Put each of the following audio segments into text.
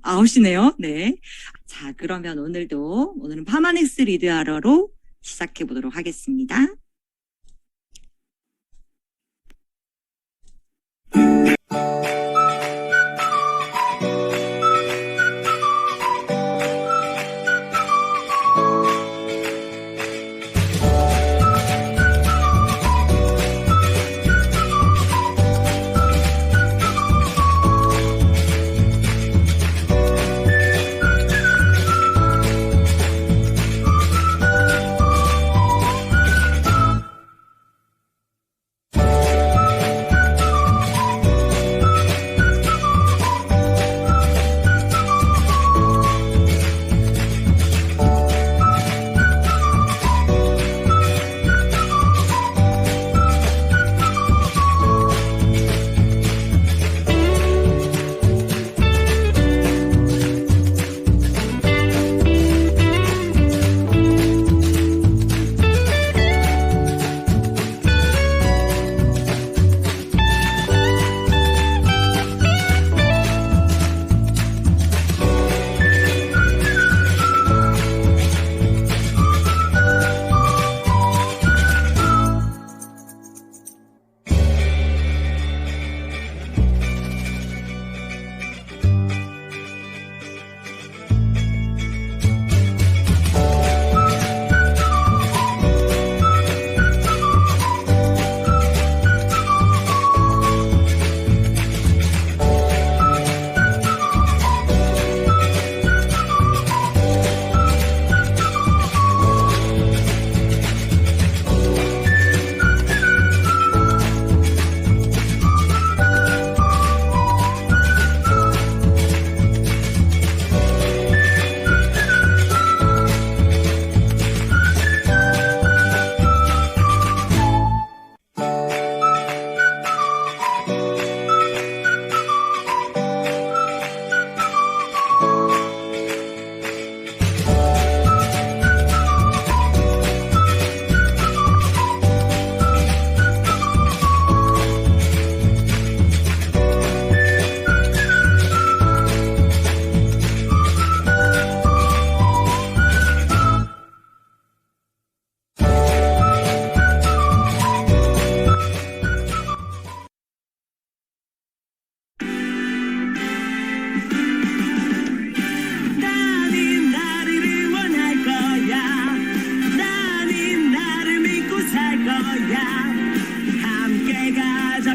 9시네요. 네. 자, 그러면 오늘은 파마넥스 리드하러로 시작해 보도록 하겠습니다.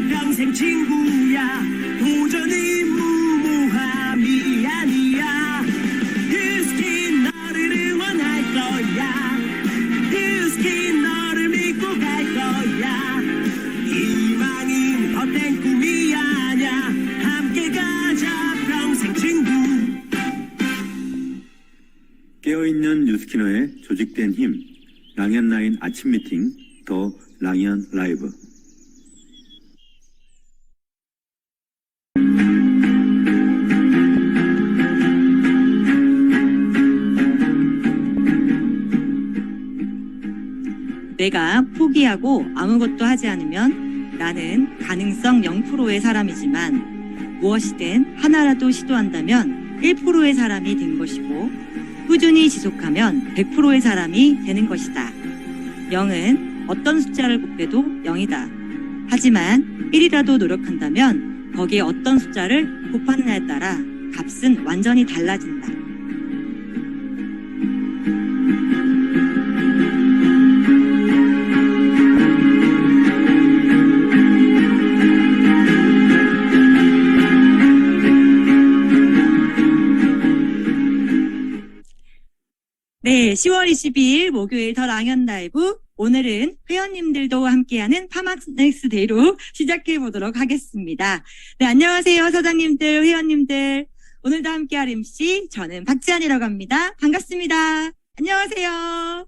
평생 친구야 도전이 무모함이 아니야 휴스키 너를 응원할 거야 휴스키 너를 믿고 갈 거야 희망은 헛된 꿈이 아냐 함께 가자 평생 친구 깨어있는 뉴스키너의 조직된 힘 랑연9 아침 미팅 더 랑연 라이브 내가 포기하고 아무것도 하지 않으면 나는 가능성 0%의 사람이지만 무엇이든 하나라도 시도한다면 1%의 사람이 된 것이고 꾸준히 지속하면 100%의 사람이 되는 것이다. 0은 어떤 숫자를 곱해도 0이다. 하지만 1이라도 노력한다면 거기에 어떤 숫자를 곱하느냐에 따라 값은 완전히 달라진다. 네, 10월 22일 목요일 더 랑연 라이브 오늘은 회원님들도 함께하는 파마넥스 데이로 시작해 보도록 하겠습니다. 네, 안녕하세요 사장님들, 회원님들. 오늘도 함께할 MC 저는 박지안이라고 합니다. 반갑습니다. 안녕하세요.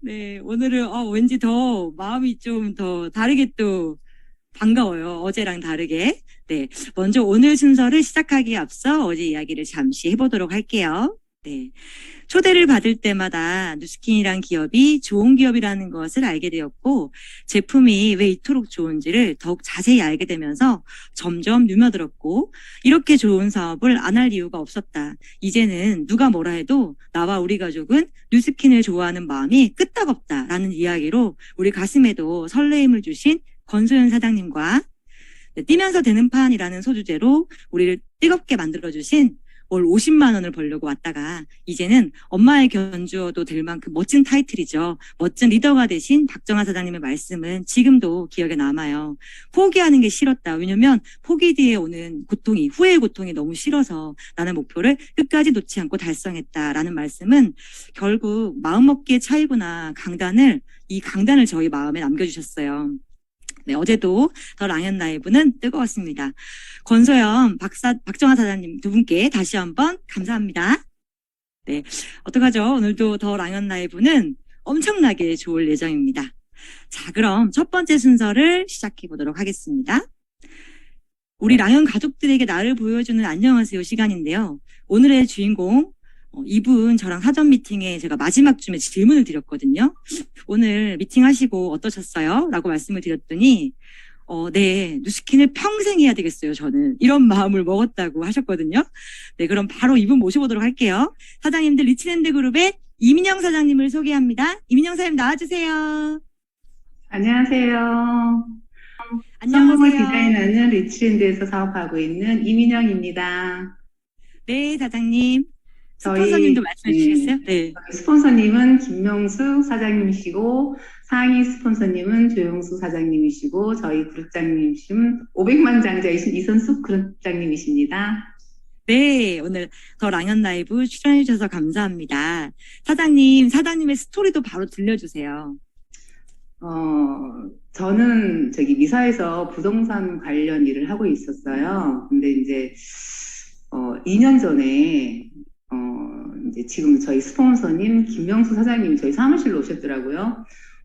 네, 오늘은 왠지 더 마음이 좀 더 다르게 또 반가워요. 어제랑 다르게. 네, 먼저 오늘 순서를 시작하기에 앞서 어제 이야기를 잠시 해보도록 할게요. 네. 초대를 받을 때마다 누스킨이란 기업이 좋은 기업이라는 것을 알게 되었고 제품이 왜 이토록 좋은지를 더욱 자세히 알게 되면서 점점 누며들었고 이렇게 좋은 사업을 안 할 이유가 없었다. 이제는 누가 뭐라 해도 나와 우리 가족은 누스킨을 좋아하는 마음이 끄떡없다라는 이야기로 우리 가슴에도 설레임을 주신 권소연 사장님과 뛰면서 되는 판이라는 소주제로 우리를 뜨겁게 만들어주신 월 50만 원을 벌려고 왔다가 이제는 엄마의 견주어도 될 만큼 멋진 타이틀이죠. 멋진 리더가 되신 박정아 사장님의 말씀은 지금도 기억에 남아요. 포기하는 게 싫었다. 왜냐면 포기 뒤에 오는 고통이 후회의 고통이 너무 싫어서 나는 목표를 끝까지 놓지 않고 달성했다라는 말씀은 결국 마음먹기의 차이구나. 이 강단을 저희 마음에 남겨주셨어요. 네, 어제도 더 랑연 라이브는 뜨거웠습니다. 권소연, 박정아 사장님 두 분께 다시 한번 감사합니다. 네, 어떡하죠? 오늘도 더 랑연 라이브는 엄청나게 좋을 예정입니다. 자, 그럼 첫 번째 순서를 시작해 보도록 하겠습니다. 우리 랑연 가족들에게 나를 보여주는 안녕하세요 시간인데요. 오늘의 주인공, 이분 저랑 사전 미팅에 제가 마지막 쯤에 질문을 드렸거든요. 오늘 미팅하시고 어떠셨어요? 라고 말씀을 드렸더니 네, 누스킨을 평생 해야 되겠어요. 저는 이런 마음을 먹었다고 하셨거든요. 네, 그럼 바로 이분 모셔보도록 할게요. 사장님들 리치랜드 그룹의 이민영 사장님을 소개합니다. 이민영 사장님 나와주세요. 안녕하세요. 안녕하세요. 성공을 디자인하는 리치랜드에서 사업하고 있는 이민영입니다. 네, 사장님. 스폰서님도 말씀해 주시겠어요? 네. 스폰서님은 김명수 사장님이시고 상위 스폰서님은 조영수 사장님이시고 저희 그룹장님이신 500만 장자이신 이선숙 그룹장님이십니다. 네, 오늘 더 랑연 라이브 출연해 주셔서 감사합니다. 사장님의 스토리도 바로 들려주세요. 저는 미사에서 부동산 관련 일을 하고 있었어요. 근데 이제 2년 전에 이제 지금 저희 스폰서님 김명수 사장님이 저희 사무실로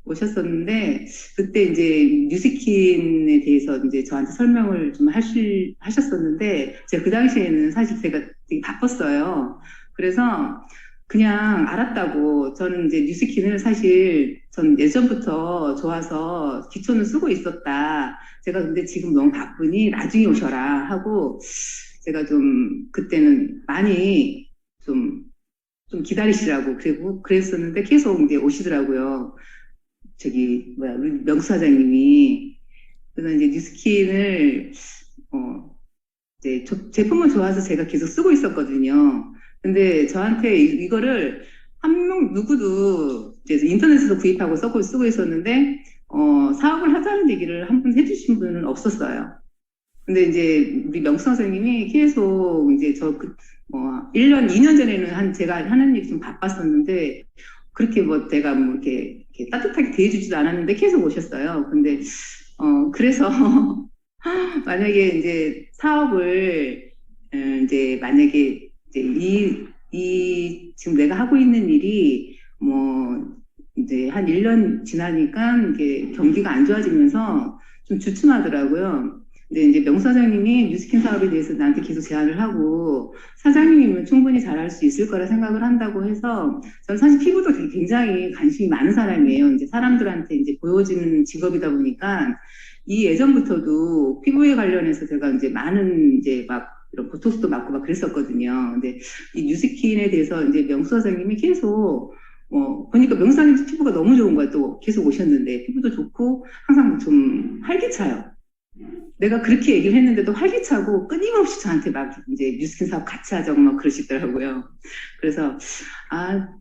오셨었는데 그때 이제 뉴스킨에 대해서 이제 저한테 설명을 좀 하셨었는데 제가 그 당시에는 사실 제가 되게 바빴어요. 그래서 그냥 알았다고 저는 이제 뉴스킨을 사실 전 예전부터 좋아서 기초는 쓰고 있었다. 제가 근데 지금 너무 바쁘니 나중에 오셔라 하고 제가 좀 그때는 많이 좀 기다리시라고 그랬었는데 계속 이제 오시더라고요. 우리 명수 사장님이. 그래서 이제 뉴스킨을, 이제 제품은 좋아서 제가 계속 쓰고 있었거든요. 근데 저한테 이거를 누구도 이제 인터넷에서 구입하고 쓰고 있었는데, 사업을 하자는 얘기를 한 번 해주신 분은 없었어요. 근데 이제 우리 명수 선생님이 계속 이제 1년, 2년 전에는 제가 하는 일이 좀 바빴었는데, 그렇게 제가 이렇게 따뜻하게 대해주지도 않았는데 계속 오셨어요. 근데, 그래서, 만약에 이제 사업을, 이제 만약에 이제 지금 내가 하고 있는 일이 이제 한 1년 지나니까 이게 경기가 안 좋아지면서 좀 주춤하더라고요. 근데 이제 명수 사장님이 뉴스킨 사업에 대해서 나한테 계속 제안을 하고 사장님이면 충분히 잘할 수 있을 거라 생각을 한다고 해서 저는 사실 피부도 굉장히 관심이 많은 사람이에요. 이제 사람들한테 이제 보여지는 직업이다 보니까 이 예전부터도 피부에 관련해서 제가 이제 많은 이제 이런 보톡스도 맞고 그랬었거든요. 근데 이 뉴스킨에 대해서 이제 명수 사장님이 계속 보니까 명수 사장님 피부가 너무 좋은 거야. 또 계속 오셨는데 피부도 좋고 항상 좀 활기차요. 내가 그렇게 얘기를 했는데도 활기차고 끊임없이 저한테 이제 뉴스킨 사업 같이 하자고 그러시더라고요. 그래서,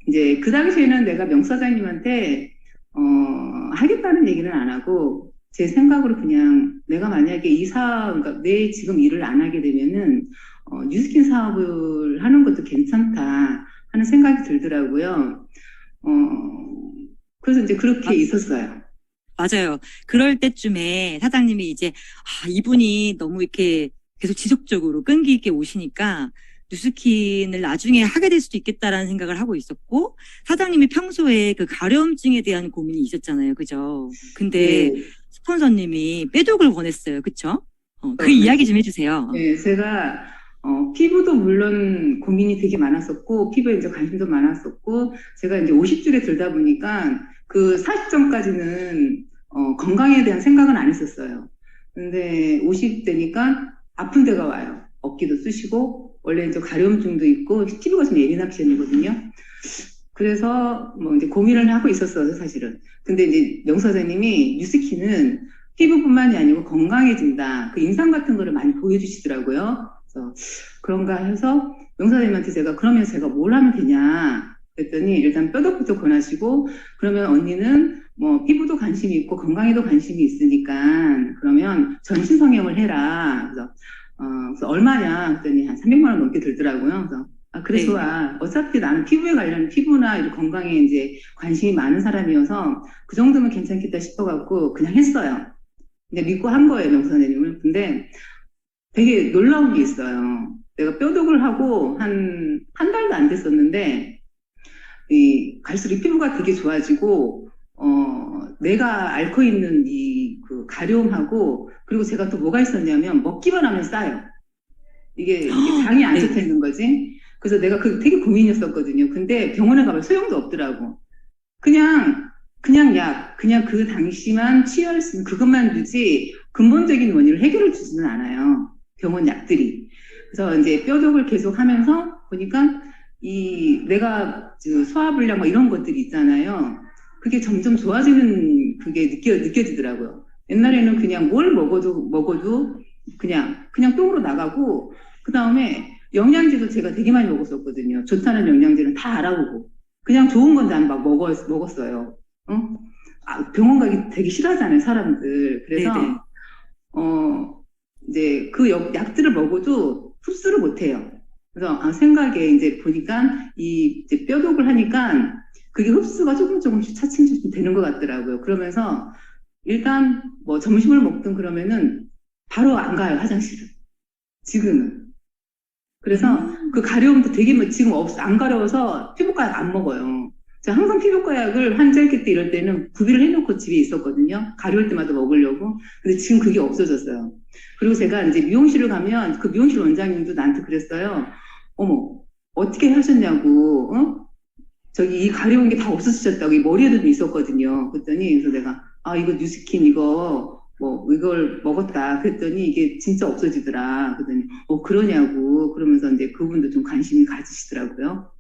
이제 그 당시에는 내가 명수 사장님한테, 하겠다는 얘기는 안 하고, 제 생각으로 그냥 내가 만약에 그러니까 내 지금 일을 안 하게 되면은, 뉴스킨 사업을 하는 것도 괜찮다 하는 생각이 들더라고요. 그래서 이제 그렇게 있었어요. 맞아요. 그럴 때쯤에 사장님이 이제 이분이 너무 이렇게 계속 지속적으로 끈기 있게 오시니까 뉴스킨을 나중에 하게 될 수도 있겠다라는 생각을 하고 있었고 사장님이 평소에 그 가려움증에 대한 고민이 있었잖아요. 그죠? 근데 스폰서님이 빼독을 원했어요. 그쵸? 그 이야기 좀 해주세요. 네, 제가 피부도 물론 고민이 되게 많았었고, 피부에 이제 관심도 많았었고, 제가 이제 50줄에 들다 보니까 그 40점까지는 건강에 대한 생각은 안 했었어요. 근데 50대니까 아픈 데가 와요. 어깨도 쑤시고, 원래 이제 가려움증도 있고, 피부가 좀 예민한 편이거든요. 그래서 뭐 이제 고민을 하고 있었어요, 사실은. 근데 이제 명사장님이 뉴스킨은 피부뿐만이 아니고 건강해진다. 그 임상 같은 거를 많이 보여주시더라고요. 그래서 그런가 해서 명사장님한테 그러면 제가 뭘 하면 되냐 그랬더니 일단 뼈독부터 권하시고, 그러면 언니는 뭐 피부도 관심이 있고 건강에도 관심이 있으니까 그러면 전신 성형을 해라. 그래서 얼마냐 그랬더니 한 300만 원 넘게 들더라고요. 그래서 그래, 네. 좋아. 어차피 나는 피부에 관련, 피부나 이런 건강에 이제 관심이 많은 사람이어서 그 정도면 괜찮겠다 싶어갖고 그냥 했어요. 근데 믿고 한 거예요, 명사님을. 근데 되게 놀라운 게 있어요. 내가 뼈독을 하고 한 달도 안 됐었는데, 갈수록 피부가 되게 좋아지고, 내가 앓고 있는 그 가려움하고, 그리고 제가 또 뭐가 있었냐면, 먹기만 하면 싸요. 이게 장이 안 좋다 있는 거지. 그래서 내가 되게 고민이었었거든요. 근데 병원에 가면 소용도 없더라고. 그냥 약, 그냥 그 당시만 치유할 수 있는 그것만 주지 근본적인 원인을 해결해 주지는 않아요. 병원 약들이. 그래서 이제 뼈독을 계속 하면서 보니까 내가 소화불량 뭐 이런 것들이 있잖아요. 그게 점점 좋아지는 그게 느껴지더라고요. 옛날에는 그냥 뭘 먹어도 그냥 똥으로 나가고, 그 다음에 영양제도 제가 되게 많이 먹었었거든요. 좋다는 영양제는 다 알아보고. 그냥 좋은 건데 막 먹었어요. 병원 가기 되게 싫어하잖아요, 사람들. 그래서, 네네. 이제 그 약들을 먹어도 흡수를 못 해요. 그래서 생각에 이제 보니까 이제 뼈독을 하니까 그게 흡수가 조금씩 차츰 되는 것 같더라고요. 그러면서 일단 뭐 점심을 먹든 그러면은 바로 안 가요, 화장실을. 지금은. 그래서 그 가려움도 되게 지금 안 가려워서 피부과 약 안 먹어요. 제가 항상 피부과 약을 환절기 때 이럴 때는 구비를 해놓고 집에 있었거든요. 가려울 때마다 먹으려고. 근데 지금 그게 없어졌어요. 그리고 제가 이제 미용실을 가면 그 미용실 원장님도 나한테 그랬어요. 어머, 어떻게 하셨냐고, 저기 이 가려운 게 다 없어지셨다고, 이 머리에도 좀 있었거든요. 그랬더니, 그래서 내가, 이거 뉴스킨 이걸 먹었다. 그랬더니 이게 진짜 없어지더라. 그랬더니, 그러냐고. 그러면서 이제 그분도 좀 관심이 가지시더라고요.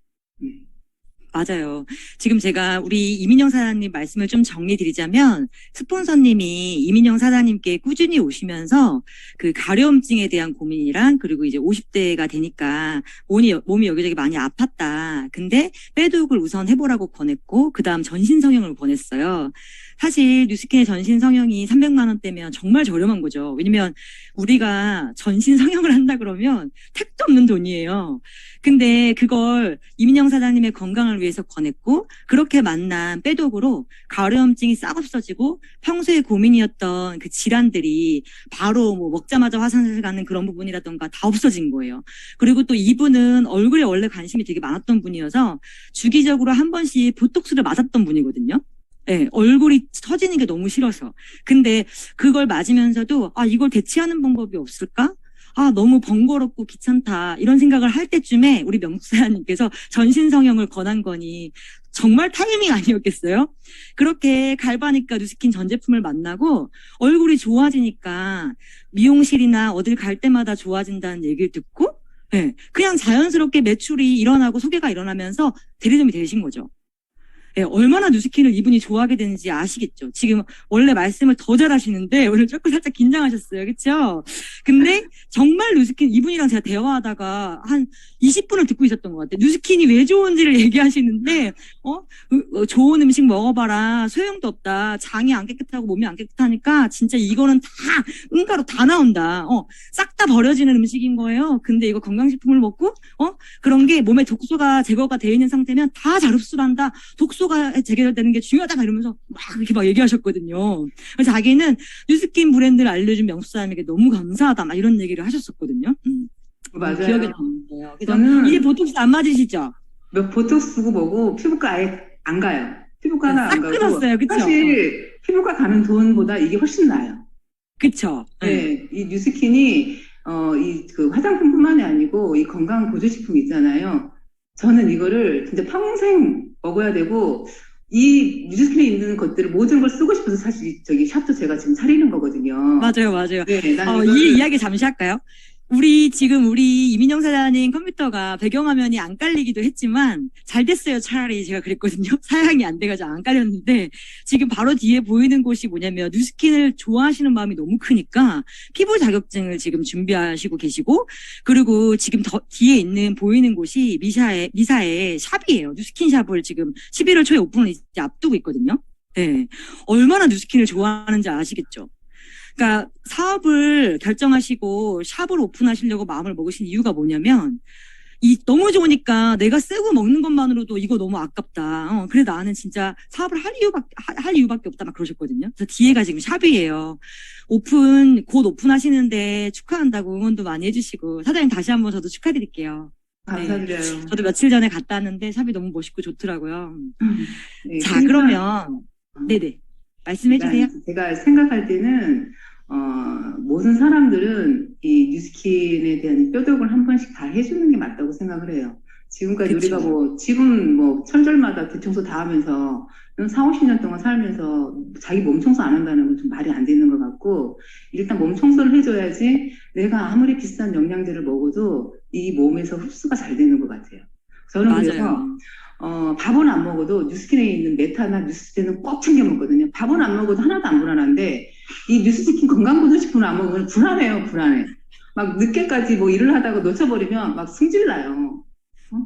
맞아요. 지금 제가 우리 이민영 사장님 말씀을 좀 정리드리자면, 스폰서님이 이민영 사장님께 꾸준히 오시면서 그 가려움증에 대한 고민이랑, 그리고 이제 50대가 되니까 몸이 여기저기 많이 아팠다. 근데 뼈독을 우선 해보라고 권했고, 그 다음 전신 성형을 권했어요. 사실 뉴스킨의 전신 성형이 300만 원대면 정말 저렴한 거죠. 왜냐면 우리가 전신 성형을 한다 그러면 택도 없는 돈이에요. 근데 그걸 이민영 사장님의 건강을 위해서 권했고, 그렇게 만난 뼈독으로 가려움증이 싹 없어지고 평소에 고민이었던 그 질환들이 바로 뭐 먹자마자 화장실 가는 그런 부분이라던가 다 없어진 거예요. 그리고 또 이분은 얼굴에 원래 관심이 되게 많았던 분이어서 주기적으로 한 번씩 보톡스를 맞았던 분이거든요. 네, 얼굴이 처지는 게 너무 싫어서. 근데 그걸 맞으면서도 이걸 대체하는 방법이 없을까? 너무 번거롭고 귀찮다. 이런 생각을 할 때쯤에 우리 명수사님께서 전신 성형을 권한 거니 정말 타이밍 아니었겠어요? 그렇게 갈바니까 뉴스킨 전 제품을 만나고 얼굴이 좋아지니까 미용실이나 어딜 갈 때마다 좋아진다는 얘기를 듣고, 네, 그냥 자연스럽게 매출이 일어나고 소개가 일어나면서 대리점이 되신 거죠. 네, 얼마나 뉴스킨을 이분이 좋아하게 되는지 아시겠죠? 지금 원래 말씀을 더 잘하시는데 오늘 조금 살짝 긴장하셨어요. 그렇죠? 근데 정말 뉴스킨 이분이랑 제가 대화하다가 한 20분을 듣고 있었던 것 같아요. 뉴스킨이 왜 좋은지를 얘기하시는데 좋은 음식 먹어봐라. 소용도 없다. 장이 안 깨끗하고 몸이 안 깨끗하니까 진짜 이거는 다 응가로 다 나온다. 싹 다 버려지는 음식인 거예요. 근데 이거 건강식품을 먹고 그런 게 몸에 독소가 제거가 되어 있는 상태면 다 잘 흡수한다. 독소가 제거되는 게 중요하다 이러면서 막 이렇게 막 얘기하셨거든요. 그래서 자기는 뉴스킨 브랜드를 알려준 명수사님에게 너무 감사하다 막 이런 얘기를 하셨었거든요. 맞아요. 기억에 남는데요. 저는 이게 보톡스 안 맞으시죠? 보톡스 쓰고 뭐고 피부과 아예 안 가요. 피부과가 안 가고. 끊었어요. 그쵸? 사실 피부과 가는 돈보다 이게 훨씬 나아요. 그쵸? 네, 이 뉴스킨이 이 그 화장품뿐만이 아니고 이 건강 보조식품 있잖아요. 저는 이거를 진짜 평생 먹어야 되고 이 뉴스킨에 있는 것들을 모든 걸 쓰고 싶어서 사실 저기 샵도 제가 지금 차리는 거거든요. 맞아요, 맞아요. 네, 난 이 이야기 잠시 할까요? 우리 이민영 사장님 컴퓨터가 배경화면이 안 깔리기도 했지만 잘 됐어요. 차라리 제가 그랬거든요. 사양이 안 돼가지고 안 깔렸는데 지금 바로 뒤에 보이는 곳이 뭐냐면 뉴스킨을 좋아하시는 마음이 너무 크니까 피부 자격증을 지금 준비하시고 계시고 그리고 지금 더 뒤에 보이는 곳이 미사의 샵이에요. 뉴스킨 샵을 지금 11월 초에 오픈을 이제 앞두고 있거든요. 네. 얼마나 뉴스킨을 좋아하는지 아시겠죠? 그러니까 사업을 결정하시고 샵을 오픈하시려고 마음을 먹으신 이유가 뭐냐면 너무 좋으니까 내가 쓰고 먹는 것만으로도 이거 너무 아깝다. 그래 나는 진짜 사업을 할 이유밖에 없다 막 그러셨거든요. 그래서 뒤에가 지금 샵이에요. 곧 오픈하시는데 축하한다고 응원도 많이 해주시고 사장님 다시 한번 저도 축하드릴게요. 감사드려요. 네. 저도 며칠 전에 갔다 왔는데 샵이 너무 멋있고 좋더라고요. 네, 자 그러면 네네 말씀해 주세요. 제가 생각할 때는 모든 사람들은 이 뉴스킨에 대한 뼈독을 한 번씩 다 해주는 게 맞다고 생각을 해요. 지금까지 그쵸. 우리가 지금 철절마다 대청소 다 하면서 4, 50년 동안 살면서 자기 몸 청소 안 한다는 건 좀 말이 안 되는 것 같고 일단 몸 청소를 해줘야지 내가 아무리 비싼 영양제를 먹어도 이 몸에서 흡수가 잘 되는 것 같아요. 저는 맞아요. 그래서 밥은 안 먹어도 뉴스킨에 있는 메타나 뉴스킨은 꼭 챙겨 먹거든요. 밥은 안 먹어도 하나도 안 불안한데 이 뉴스킨 건강보조식품을 안 먹으면 불안해요. 막 늦게까지 일을 하다가 놓쳐버리면 막 승질나요.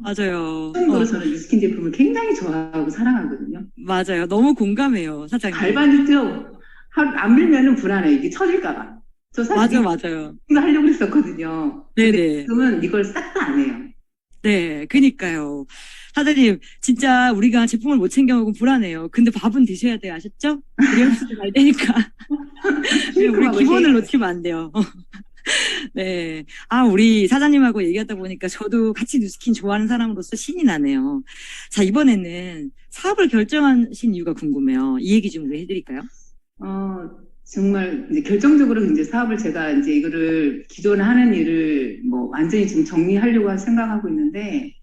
맞아요. 그래서 저는 뉴스킨 제품을 굉장히 좋아하고 사랑하거든요. 맞아요. 너무 공감해요, 사장님. 갈바지도 안 밀면은 불안해. 이게 처질까봐. 저 사실 맞아요. 이거 하려고 했었거든요. 근데 네네. 지금은 이걸 싹 다 안 해요. 네, 그니까요. 사장님, 진짜 우리가 제품을 못 챙겨 먹으면 불안해요. 근데 밥은 드셔야 돼요, 아셨죠? 우리 흡수도 잘 되니까. 네, 우리 기본을 놓치면 안 돼요. 네. 우리 사장님하고 얘기하다 보니까 저도 같이 뉴스킨 좋아하는 사람으로서 신이 나네요. 자, 이번에는 사업을 결정하신 이유가 궁금해요. 이 얘기 좀 해드릴까요? 정말 이제 결정적으로 이제 사업을 제가 이제 이거를 기존에 하는 일을 완전히 지금 정리하려고 생각하고 있는데,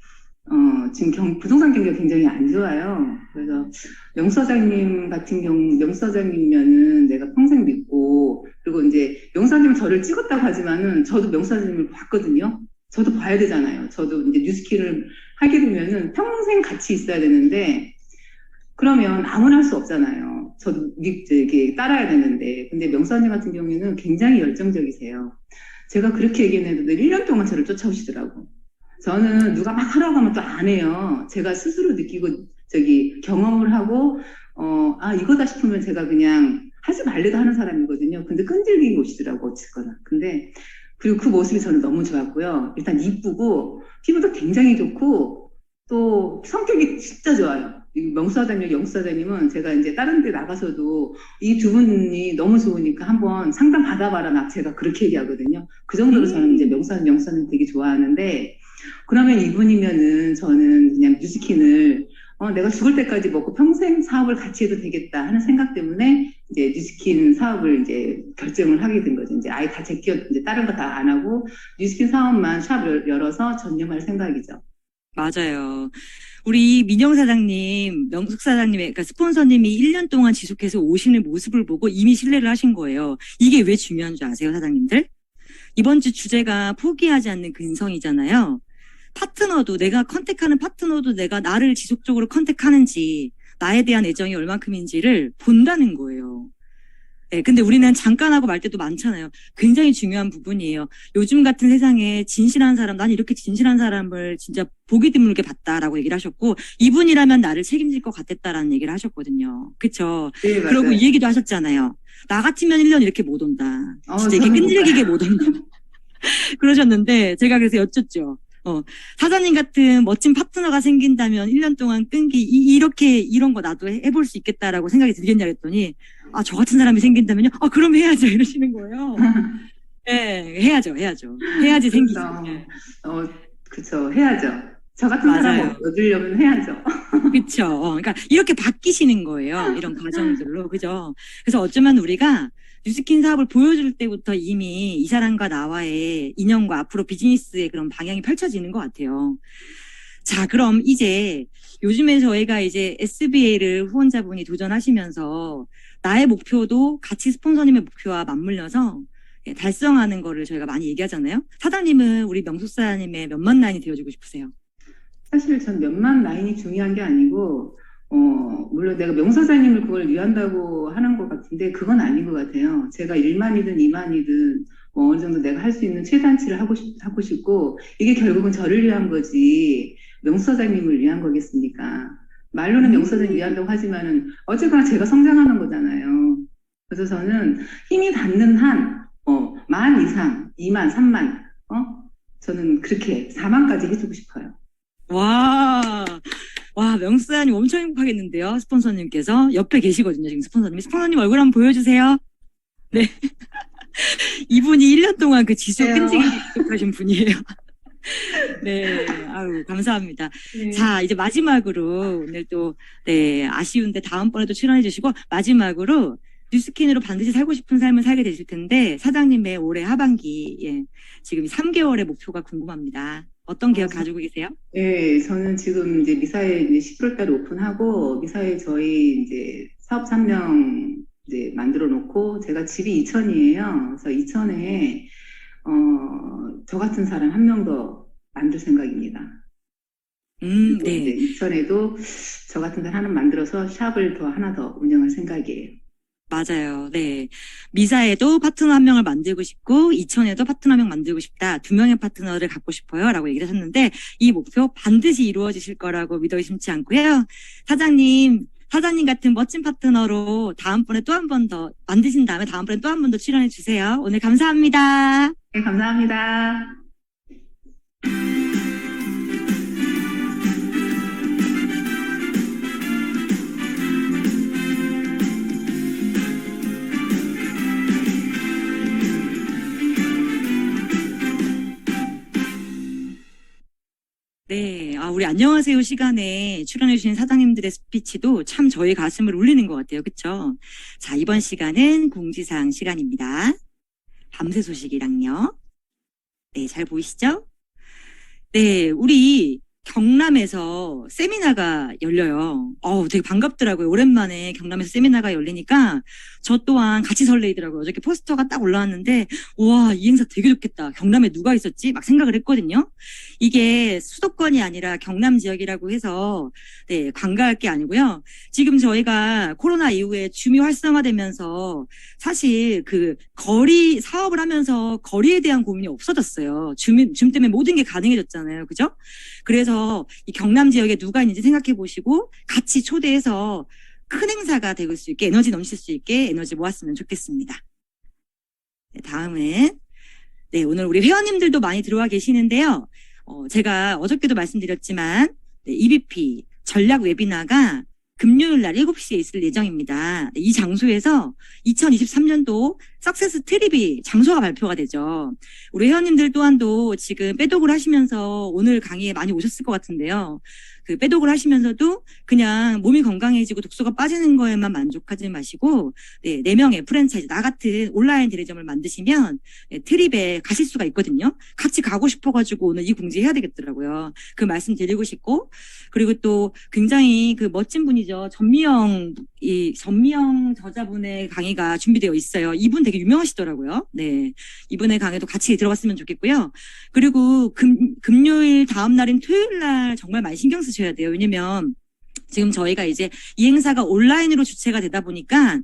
지금 부동산 경기가 굉장히 안 좋아요. 그래서 명 사장님이면은 내가 평생 믿고, 그리고 이제 명 사장님 저를 찍었다고 하지만은 저도 명 사장님을 봤거든요. 저도 봐야 되잖아요. 저도 이제 뉴스킨을 하게 되면은 평생 같이 있어야 되는데, 그러면 아무나 할 수 없잖아요. 저도 이렇게 따라야 되는데. 근데 명사님 같은 경우에는 굉장히 열정적이세요. 제가 그렇게 얘기했는데도 1년 동안 저를 쫓아오시더라고. 저는 누가 막 하라고 하면 또 안 해요. 제가 스스로 느끼고 경험을 하고 이거다 싶으면 제가 그냥 하지 말래도 하는 사람이거든요. 근데 끈질기게 오시더라고 어쨌거나. 근데 그리고 그 모습이 저는 너무 좋았고요. 일단 이쁘고 피부도 굉장히 좋고 또 성격이 진짜 좋아요. 명수사장님, 영수사장님은 제가 이제 다른 데 나가서도 이 두 분이 너무 좋으니까 한번 상담 받아봐라 막 제가 그렇게 얘기하거든요. 그 정도로 저는 이제 명수사님, 영수사님 되게 좋아하는데 그러면 이분이면은 저는 그냥 뉴스킨을 내가 죽을 때까지 먹고 평생 사업을 같이 해도 되겠다 하는 생각 때문에 이제 뉴스킨 사업을 이제 결정을 하게 된 거죠. 이제 아예 다 제껴 이제 다른 거 다 안 하고 뉴스킨 사업만 샵 열어서 전념할 생각이죠. 맞아요. 우리 민영 사장님, 명숙 사장님의, 그러니까 스폰서님이 1년 동안 지속해서 오시는 모습을 보고 이미 신뢰를 하신 거예요. 이게 왜 중요한 줄 아세요, 사장님들? 이번 주 주제가 포기하지 않는 근성이잖아요. 내가 컨택하는 파트너도 내가 나를 지속적으로 컨택하는지, 나에 대한 애정이 얼만큼인지를 본다는 거예요. 네, 근데 우리는 잠깐 하고 말 때도 많잖아요. 굉장히 중요한 부분이에요. 요즘 같은 세상에 진실한 사람, 난 이렇게 진실한 사람을 진짜 보기 드물게 봤다라고 얘기를 하셨고, 이분이라면 나를 책임질 것 같았다라는 얘기를 하셨거든요. 그쵸? 네, 그리고 이 얘기도 하셨잖아요. 나 같으면 1년 이렇게 못 온다. 진짜 이렇게 끈질기게 못 온다. 그러셨는데, 제가 그래서 여쭙죠. 사장님 같은 멋진 파트너가 생긴다면 1년 동안 끈기, 이런 거 나도 해볼 수 있겠다라고 생각이 들겠냐 그랬더니, 저 같은 사람이 생긴다면요? 그럼 해야죠. 이러시는 거예요. 네, 해야죠. 해야지 생기죠. 그쵸. 해야죠. 저 같은 맞아요. 사람 얻으려면 해야죠. 그쵸. 그러니까 이렇게 바뀌시는 거예요. 이런 과정들로. 그죠? 그래서 어쩌면 우리가 뉴스킨 사업을 보여줄 때부터 이미 이 사람과 나와의 인연과 앞으로 비즈니스의 그런 방향이 펼쳐지는 것 같아요. 자, 그럼 이제 요즘에 저희가 이제 SBA를 후원자분이 도전하시면서 나의 목표도 같이 스폰서님의 목표와 맞물려서 달성하는 거를 저희가 많이 얘기하잖아요. 사장님은 우리 명숙사님의 몇만 라인이 되어주고 싶으세요? 사실 전 몇만 라인이 중요한 게 아니고, 물론 내가 명사장님을 그걸 위한다고 하는 것 같은데, 그건 아닌 것 같아요. 제가 1만이든 2만이든, 뭐 어느 정도 내가 할 수 있는 최단치를 하고 싶고, 이게 결국은 저를 위한 거지, 명사장님을 위한 거겠습니까? 말로는 명사장님 위한다고 하지만은, 어쨌거나 제가 성장하는 거잖아요. 그래서 저는 힘이 닿는 한, 1만 이상, 2만, 3만, 저는 그렇게 4만까지 해주고 싶어요. 와, 명수사님 엄청 행복하겠는데요. 스폰서님께서 옆에 계시거든요. 지금 스폰서님이. 스폰서님 얼굴 한번 보여주세요. 네. 이분이 1년 동안 그 지수 끈질기게 하신 분이에요. 네, 아유, 감사합니다. 네. 자, 이제 마지막으로 오늘 또, 네, 아쉬운데 다음번에도 출연해 주시고, 마지막으로 뉴스킨으로 반드시 살고 싶은 삶을 살게 되실 텐데, 사장님의 올해 하반기, 지금 3개월의 목표가 궁금합니다. 어떤 계획 가지고 계세요? 네, 저는 지금 이제 미사에 이제 11월 달에 오픈하고, 미사에 저희 이제 사업 3명 이제 만들어 놓고, 제가 집이 이천이에요. 그래서 이천에, 저 같은 사람 한 명 더 만들 생각입니다. 네. 이제 이천에도 저 같은 사람 하나 만들어서 샵을 더 하나 더 운영할 생각이에요. 맞아요. 네. 미사에도 파트너 한 명을 만들고 싶고, 이천에도 파트너 한 명 만들고 싶다. 2명의 파트너를 갖고 싶어요. 라고 얘기를 하셨는데, 이 목표 반드시 이루어지실 거라고 믿어 의심치 않고요. 사장님 같은 멋진 파트너로 다음번에 또 한 번 더 만드신 다음에 다음번에 또 한 번 더 출연해 주세요. 오늘 감사합니다. 네, 감사합니다. 네, 우리 안녕하세요 시간에 출연해주신 사장님들의 스피치도 참 저희 가슴을 울리는 것 같아요. 그쵸? 자, 이번 시간은 공지사항 시간입니다. 밤새 소식이랑요. 네, 잘 보이시죠? 네, 우리 경남에서 세미나가 열려요. 되게 반갑더라고요. 오랜만에 경남에서 세미나가 열리니까 저 또한 같이 설레이더라고요. 어저께 포스터가 딱 올라왔는데 우와, 이 행사 되게 좋겠다. 경남에 누가 있었지? 막 생각을 했거든요. 이게 수도권이 아니라 경남 지역이라고 해서 네, 관가할 게 아니고요. 지금 저희가 코로나 이후에 줌이 활성화되면서 사실 그 거리 사업을 하면서 거리에 대한 고민이 없어졌어요. 줌 때문에 모든 게 가능해졌잖아요. 그죠? 그래서 이 경남 지역에 누가 있는지 생각해 보시고 같이 초대해서 큰 행사가 될 수 있게 에너지 넘칠 수 있게 에너지 모았으면 좋겠습니다. 네, 다음은 네, 오늘 우리 회원님들도 많이 들어와 계시는데요. 제가 어저께도 말씀드렸지만 네, EBP 전략 웨비나가 금요일 날 7시에 있을 예정입니다. 이 장소에서 2023년도 석세스 트립이 장소가 발표가 되죠. 우리 회원님들 또한도 지금 빼독을 하시면서 오늘 강의에 많이 오셨을 것 같은데요. 그 빼독을 하시면서도 그냥 몸이 건강해지고 독소가 빠지는 거에만 만족하지 마시고 네, 4명의 프랜차이즈 나 같은 온라인 대리점을 만드시면 네, 트립에 가실 수가 있거든요. 같이 가고 싶어가지고 오늘 이 공지 해야 되겠더라고요. 그 말씀 드리고 싶고 그리고 또 굉장히 그 멋진 분이죠. 전미영 저자분의 강의가 준비되어 있어요. 이분 되게 유명하시더라고요. 네, 이분의 강의도 같이 들어갔으면 좋겠고요. 그리고 금요일 다음 날인 토요일 날 정말 많이 신경 쓰셔야 돼요. 왜냐면 지금 저희가 이제 이 행사가 온라인으로 주최가 되다 보니까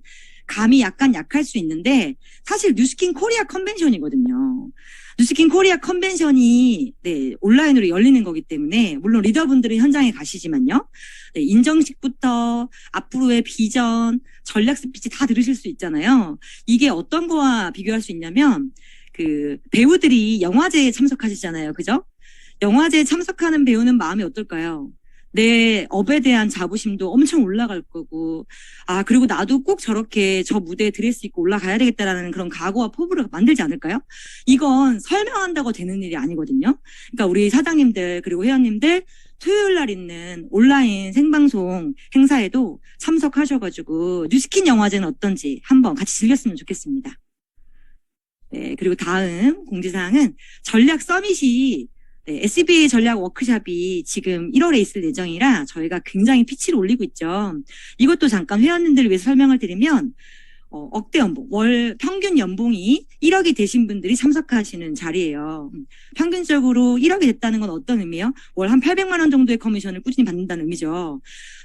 감이 약간 약할 수 있는데 사실 뉴스킨 코리아 컨벤션이거든요. 뉴스킨 코리아 컨벤션이 네, 온라인으로 열리는 거기 때문에 물론 리더분들은 현장에 가시지만요. 네, 인정식부터 앞으로의 비전, 전략 스피치 다 들으실 수 있잖아요. 이게 어떤 거와 비교할 수 있냐면 그 배우들이 영화제에 참석하시잖아요. 그죠? 영화제에 참석하는 배우는 마음이 어떨까요? 내 업에 대한 자부심도 엄청 올라갈 거고, 그리고 나도 꼭 저렇게 저 무대에 드레스 입고 올라가야 되겠다라는 그런 각오와 포부를 만들지 않을까요? 이건 설명한다고 되는 일이 아니거든요. 그러니까 우리 사장님들, 그리고 회원님들, 토요일 날 있는 온라인 생방송 행사에도 참석하셔가지고 뉴스킨 영화제는 어떤지 한번 같이 즐겼으면 좋겠습니다. 네, 그리고 다음 공지사항은 전략 서밋이 SBA 전략 워크숍이 지금 1월에 있을 예정이라 저희가 굉장히 피치를 올리고 있죠. 이것도 잠깐 회원님들을 위해서 설명을 드리면 억대 연봉, 월 평균 연봉이 1억이 되신 분들이 참석하시는 자리예요. 평균적으로 1억이 됐다는 건 어떤 의미예요? 월 한 800만 원 정도의 커미션을 꾸준히 받는다는 의미죠.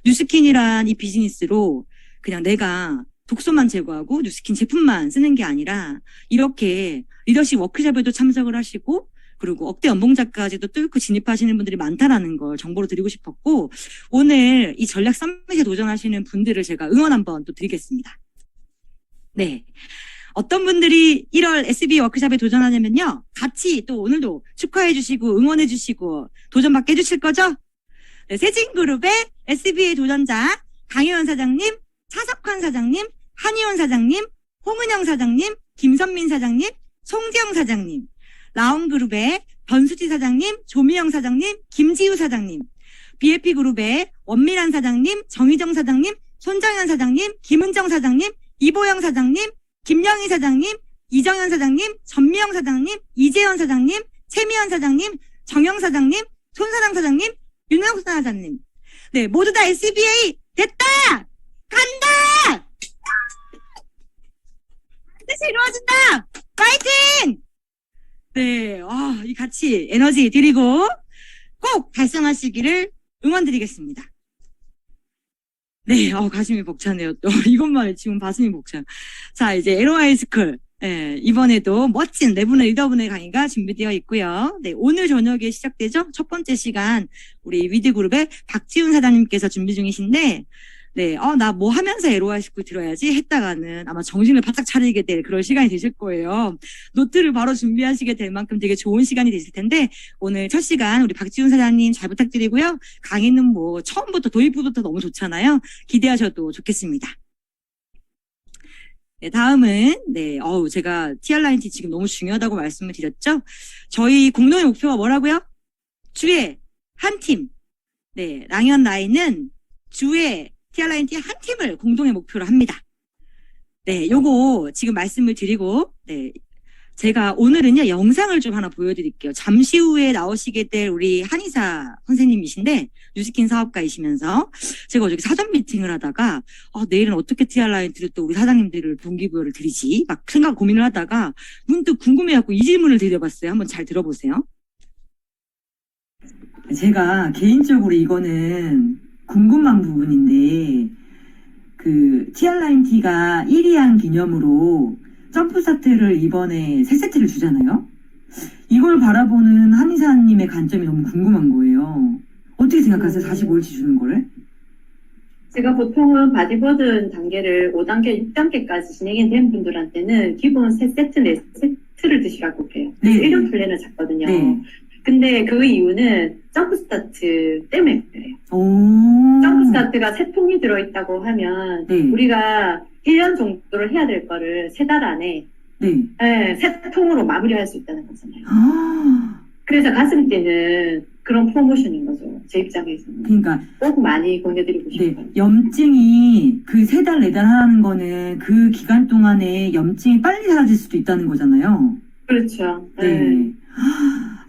뉴스킨이란 이 비즈니스로 그냥 내가 독소만 제거하고 뉴스킨 제품만 쓰는 게 아니라 이렇게 리더십 워크숍에도 참석을 하시고 그리고 억대 연봉자까지도 뚫고 진입하시는 분들이 많다라는 걸 정보로 드리고 싶었고 오늘 이 전략 서밋에 도전하시는 분들을 제가 응원 한번 또 드리겠습니다. 네. 어떤 분들이 1월 SBA 워크숍에 도전하냐면요. 같이 또 오늘도 축하해 주시고 응원해 주시고 도전받게 해주실 거죠? 네, 세진그룹의 SBA 도전자 강혜원 사장님, 차석환 사장님, 한희원 사장님, 홍은영 사장님, 김선민 사장님, 송지영 사장님, 라온그룹의 변수지 사장님, 조미영 사장님, 김지우 사장님, BFP그룹의 원미란 사장님, 정희정 사장님, 손정현 사장님, 김은정 사장님, 이보영 사장님, 김영희 사장님, 이정현 사장님, 전미영 사장님, 이재현 사장님, 최미연 사장님, 정영 사장님, 손사랑 사장님, 윤영수 사장님. 네, 모두 다 SBA 됐다! 간다! 뜻이 이루어진다! 파이팅! 네, 이 같이 에너지 드리고 꼭 달성하시기를 응원드리겠습니다. 네, 가슴이 벅차네요. 또 이것만 지금 가슴이 벅차요. 자, 이제 LOI 스쿨. 네, 이번에도 멋진 네분의 리더분의 강의가 준비되어 있고요. 네, 오늘 저녁에 시작되죠? 첫 번째 시간 우리 위드그룹의 박지훈 사장님께서 준비 중이신데 네, 나 뭐 하면서 LOI 스쿨 들어야지 했다가는 아마 정신을 바짝 차리게 될 그런 시간이 되실 거예요. 노트를 바로 준비하시게 될 만큼 되게 좋은 시간이 되실 텐데 오늘 첫 시간 우리 박지훈 사장님 잘 부탁드리고요. 강의는 뭐 처음부터 도입부부터 너무 좋잖아요. 기대하셔도 좋겠습니다. 네, 다음은 제가 TR9T 지금 너무 중요하다고 말씀을 드렸죠. 저희 공동의 목표가 뭐라고요? 주에 한 팀. 네, 랑현 라인은 주에 TR9T 한 팀을 공동의 목표로 합니다. 네, 요거 지금 말씀을 드리고, 네, 제가 오늘은요, 영상을 좀 하나 보여드릴게요. 잠시 후에 나오시게 될 우리 한의사 선생님이신데, 뉴스킨 사업가이시면서, 제가 어저께 사전 미팅을 하다가, 내일은 어떻게 TR9T를 또 우리 사장님들을 동기부여를 드리지? 막 고민을 하다가, 문득 궁금해갖고 이 질문을 드려봤어요. 한번 잘 들어보세요. 제가 개인적으로 이거는, 궁금한 부분인데 TR9T가 1위한 기념으로 점프스타트를 이번에 3세트를 주잖아요. 이걸 바라보는 한의사님의 관점이 너무 궁금한 거예요. 어떻게 생각하세요? 45일치 주는 거를? 제가 보통은 바디버든 단계를 5단계, 6단계까지 진행이 된 분들한테는 기본 3세트, 4세트를 드시라고 해요. 네. 1년 플랜을 잡거든요. 네. 근데 그 이유는 점프스타트 때문에 그래요. 오. 점프스타트가 3통이 들어있다고 하면 네. 우리가 1년 정도를 해야 될 거를 3달 안에 네. 3통으로 마무리할 수 있다는 거잖아요. 아. 그래서 가슴뛰는 그런 프로모션인 거죠. 제 입장에서는. 그러니까 꼭 많이 권해드리고 싶어요. 네, 염증이 그 3달, 4달 하는 거는 그 기간 동안에 염증이 빨리 사라질 수도 있다는 거잖아요. 그렇죠. 네.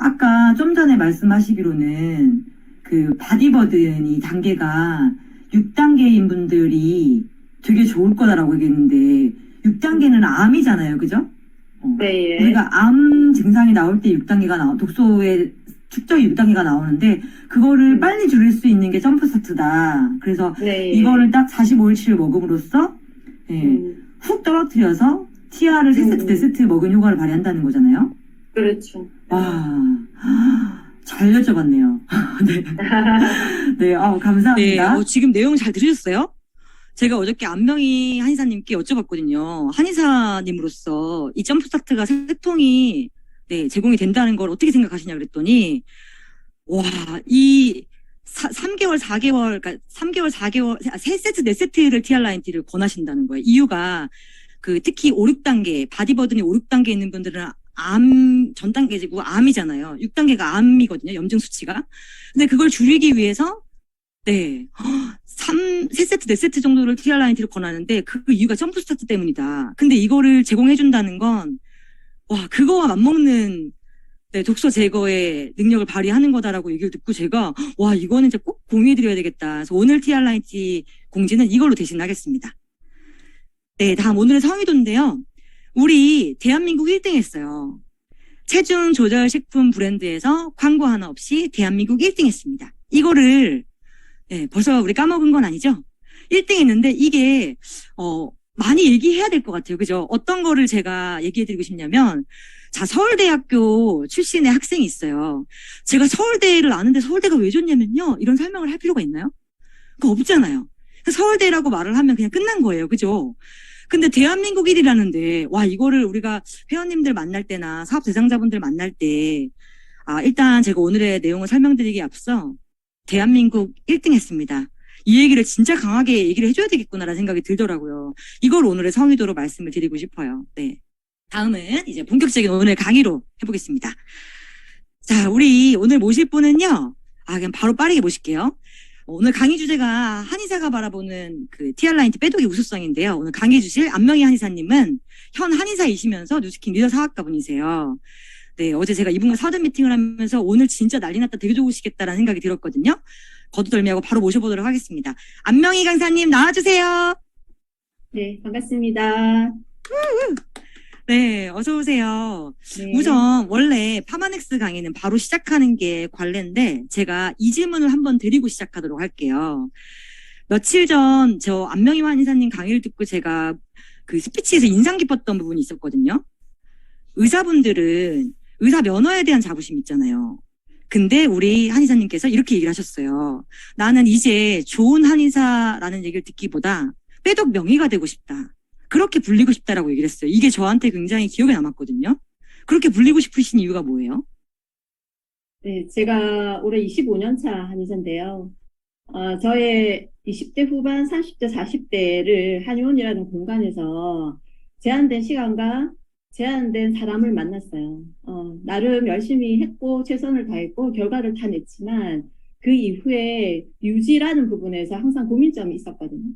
아까 좀 전에 말씀하시기로는 그 바디버든이 단계가 6단계인 분들이 되게 좋을 거다라고 얘기했는데 6단계는 암이잖아요. 그죠? 네. 우리가 암 증상이 나올 때 6단계가 독소의 축적이 6단계가 나오는데 그거를 빨리 줄일 수 있는 게 점프스타트다. 그래서 네. 이거를 딱 45일치를 먹음으로써 훅 떨어뜨려서 TR을 3세트, 4세트 먹은 효과를 발휘한다는 거잖아요. 그렇죠. 와, 잘 여쭤봤네요. 네. 네, 감사합니다. 네, 지금 내용 잘 들으셨어요? 제가 어저께 안명희 한의사님께 여쭤봤거든요. 한의사님으로서 이 점프스타트가 3통이 제공이 된다는 걸 어떻게 생각하시냐 그랬더니, 와, 이 3개월, 4개월, 그러니까 3개월, 4개월, 3세트, 4세트를 TR9T를 권하신다는 거예요. 이유가, 특히 5, 6단계, 바디버든이 5, 6단계 있는 분들은 전 단계고 암이잖아요. 6단계가 암이거든요. 염증 수치가. 근데 그걸 줄이기 위해서 네. 3세트, 4세트 정도를 TR90를 권하는데 그 이유가 점프 스타트 때문이다. 근데 이거를 제공해준다는 건, 와, 그거와 맞먹는 네, 독소 제거의 능력을 발휘하는 거다라고 얘기를 듣고 제가, 와, 이거는 이제 꼭 공유해드려야 되겠다. 그래서 오늘 TR90 공지는 이걸로 대신하겠습니다. 네, 다음 오늘의 성의도인데요. 우리 대한민국 1등 했어요. 체중 조절 식품 브랜드에서 광고 하나 없이 대한민국 1등 했습니다. 이거를 네, 벌써 우리 까먹은 건 아니죠? 1등 했는데 이게 많이 얘기해야 될 것 같아요. 그죠? 어떤 거를 제가 얘기해드리고 싶냐면 자, 서울대학교 출신의 학생이 있어요. 제가 서울대를 아는데 서울대가 왜 좋냐면요. 이런 설명을 할 필요가 있나요? 그거 없잖아요. 서울대라고 말을 하면 그냥 끝난 거예요. 그죠? 근데 대한민국 1위라는데 와, 이거를 우리가 회원님들 만날 때나 사업 대상자분들 만날 때 일단 제가 오늘의 내용을 설명드리기에 앞서 대한민국 1등 했습니다. 이 얘기를 진짜 강하게 얘기를 해줘야 되겠구나라는 생각이 들더라고요. 이걸 오늘의 성의도로 말씀을 드리고 싶어요. 네. 다음은 이제 본격적인 오늘 강의로 해보겠습니다. 자, 우리 오늘 모실 분은요. 그냥 바로 빠르게 모실게요. 오늘 강의 주제가 한의사가 바라보는 그 TR90 빼독의 우수성인데요. 오늘 강의 주실 안명희 한의사님은 현 한의사이시면서 뉴스킨 리더 사학과분이세요. 네, 어제 제가 이분과 사전 미팅을 하면서 오늘 진짜 난리 났다 되게 좋으시겠다라는 생각이 들었거든요. 거두덜미하고 바로 모셔보도록 하겠습니다. 안명희 강사님 나와주세요. 네, 반갑습니다. 네, 어서 오세요. 네. 우선 원래 파마넥스 강의는 바로 시작하는 게 관례인데 제가 이 질문을 한번 드리고 시작하도록 할게요. 며칠 전 저 안명희 한의사님 강의를 듣고 제가 그 스피치에서 인상 깊었던 부분이 있었거든요. 의사분들은 의사 면허에 대한 자부심 있잖아요. 근데 우리 한의사님께서 이렇게 얘기를 하셨어요. 나는 이제 좋은 한의사라는 얘기를 듣기보다 빼독 명의가 되고 싶다. 그렇게 불리고 싶다라고 얘기를 했어요. 이게 저한테 굉장히 기억에 남았거든요. 그렇게 불리고 싶으신 이유가 뭐예요? 네, 제가 올해 25년 차 한의사인데요. 저의 20대 후반, 30대, 40대를 한의원이라는 공간에서 제한된 시간과 제한된 사람을 만났어요. 나름 열심히 했고 최선을 다했고 결과를 다 냈지만 그 이후에 유지라는 부분에서 항상 고민점이 있었거든요.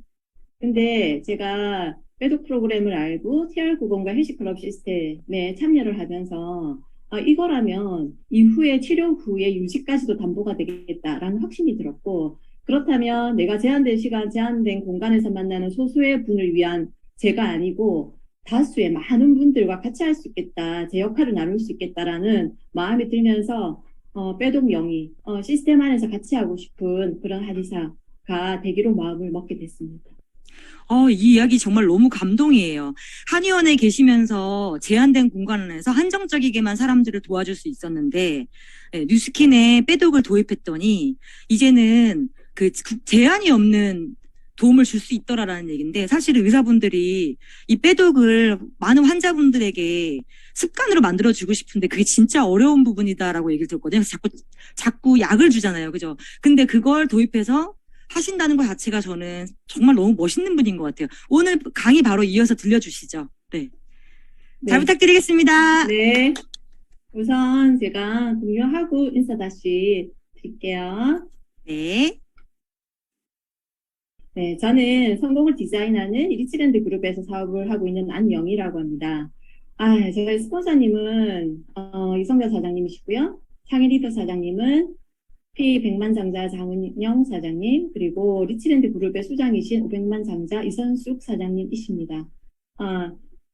근데 제가 빼독 프로그램을 알고 TR90과 헬시클럽 시스템에 참여를 하면서 이거라면 이후에 치료 후에 유지까지도 담보가 되겠다라는 확신이 들었고 그렇다면 내가 제한된 시간, 제한된 공간에서 만나는 소수의 분을 위한 제가 아니고 다수의 많은 분들과 같이 할 수 있겠다, 제 역할을 나눌 수 있겠다라는 마음이 들면서 빼독 명의, 시스템 안에서 같이 하고 싶은 그런 한의사가 되기로 마음을 먹게 됐습니다. 이 이야기 정말 너무 감동이에요. 한의원에 계시면서 제한된 공간 안에서 한정적이게만 사람들을 도와줄 수 있었는데 뉴스킨에 빼독을 도입했더니 이제는 그 제한이 없는 도움을 줄 수 있더라라는 얘기인데 사실은 의사분들이 이 빼독을 많은 환자분들에게 습관으로 만들어주고 싶은데 그게 진짜 어려운 부분이다라고 얘기를 들었거든요. 그래서 자꾸 약을 주잖아요. 그죠? 근데 그걸 도입해서 하신다는 것 자체가 저는 정말 너무 멋있는 분인 것 같아요. 오늘 강의 바로 이어서 들려주시죠. 네. 잘 부탁드리겠습니다. 네. 우선 제가 공유하고 인사 다시 드릴게요. 네. 네, 저는 성공을 디자인하는 리치랜드 그룹에서 사업을 하고 있는 안영희라고 합니다. 저희 스폰서님은 이성자 사장님이시고요. 상해 리더 사장님은 P100만 장자 장은영 사장님, 그리고 리치랜드 그룹의 수장이신 500만 장자 이선숙 사장님이십니다.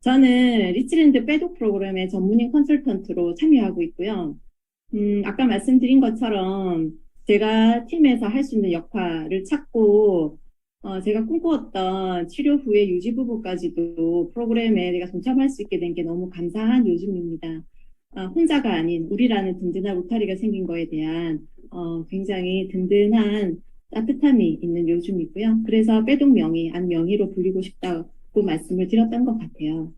저는 리치랜드 빼독 프로그램의 전문인 컨설턴트로 참여하고 있고요. 아까 말씀드린 것처럼 제가 팀에서 할 수 있는 역할을 찾고 제가 꿈꾸었던 치료 후의 유지 부분까지도 프로그램에 내가 동참할 수 있게 된 게 너무 감사한 요즘입니다. 혼자가 아닌 우리라는 든든한 울타리가 생긴 거에 대한 굉장히 든든한 따뜻함이 있는 요즘이고요. 그래서 빼독 명의, 안명의로 불리고 싶다고 말씀을 드렸던 것 같아요.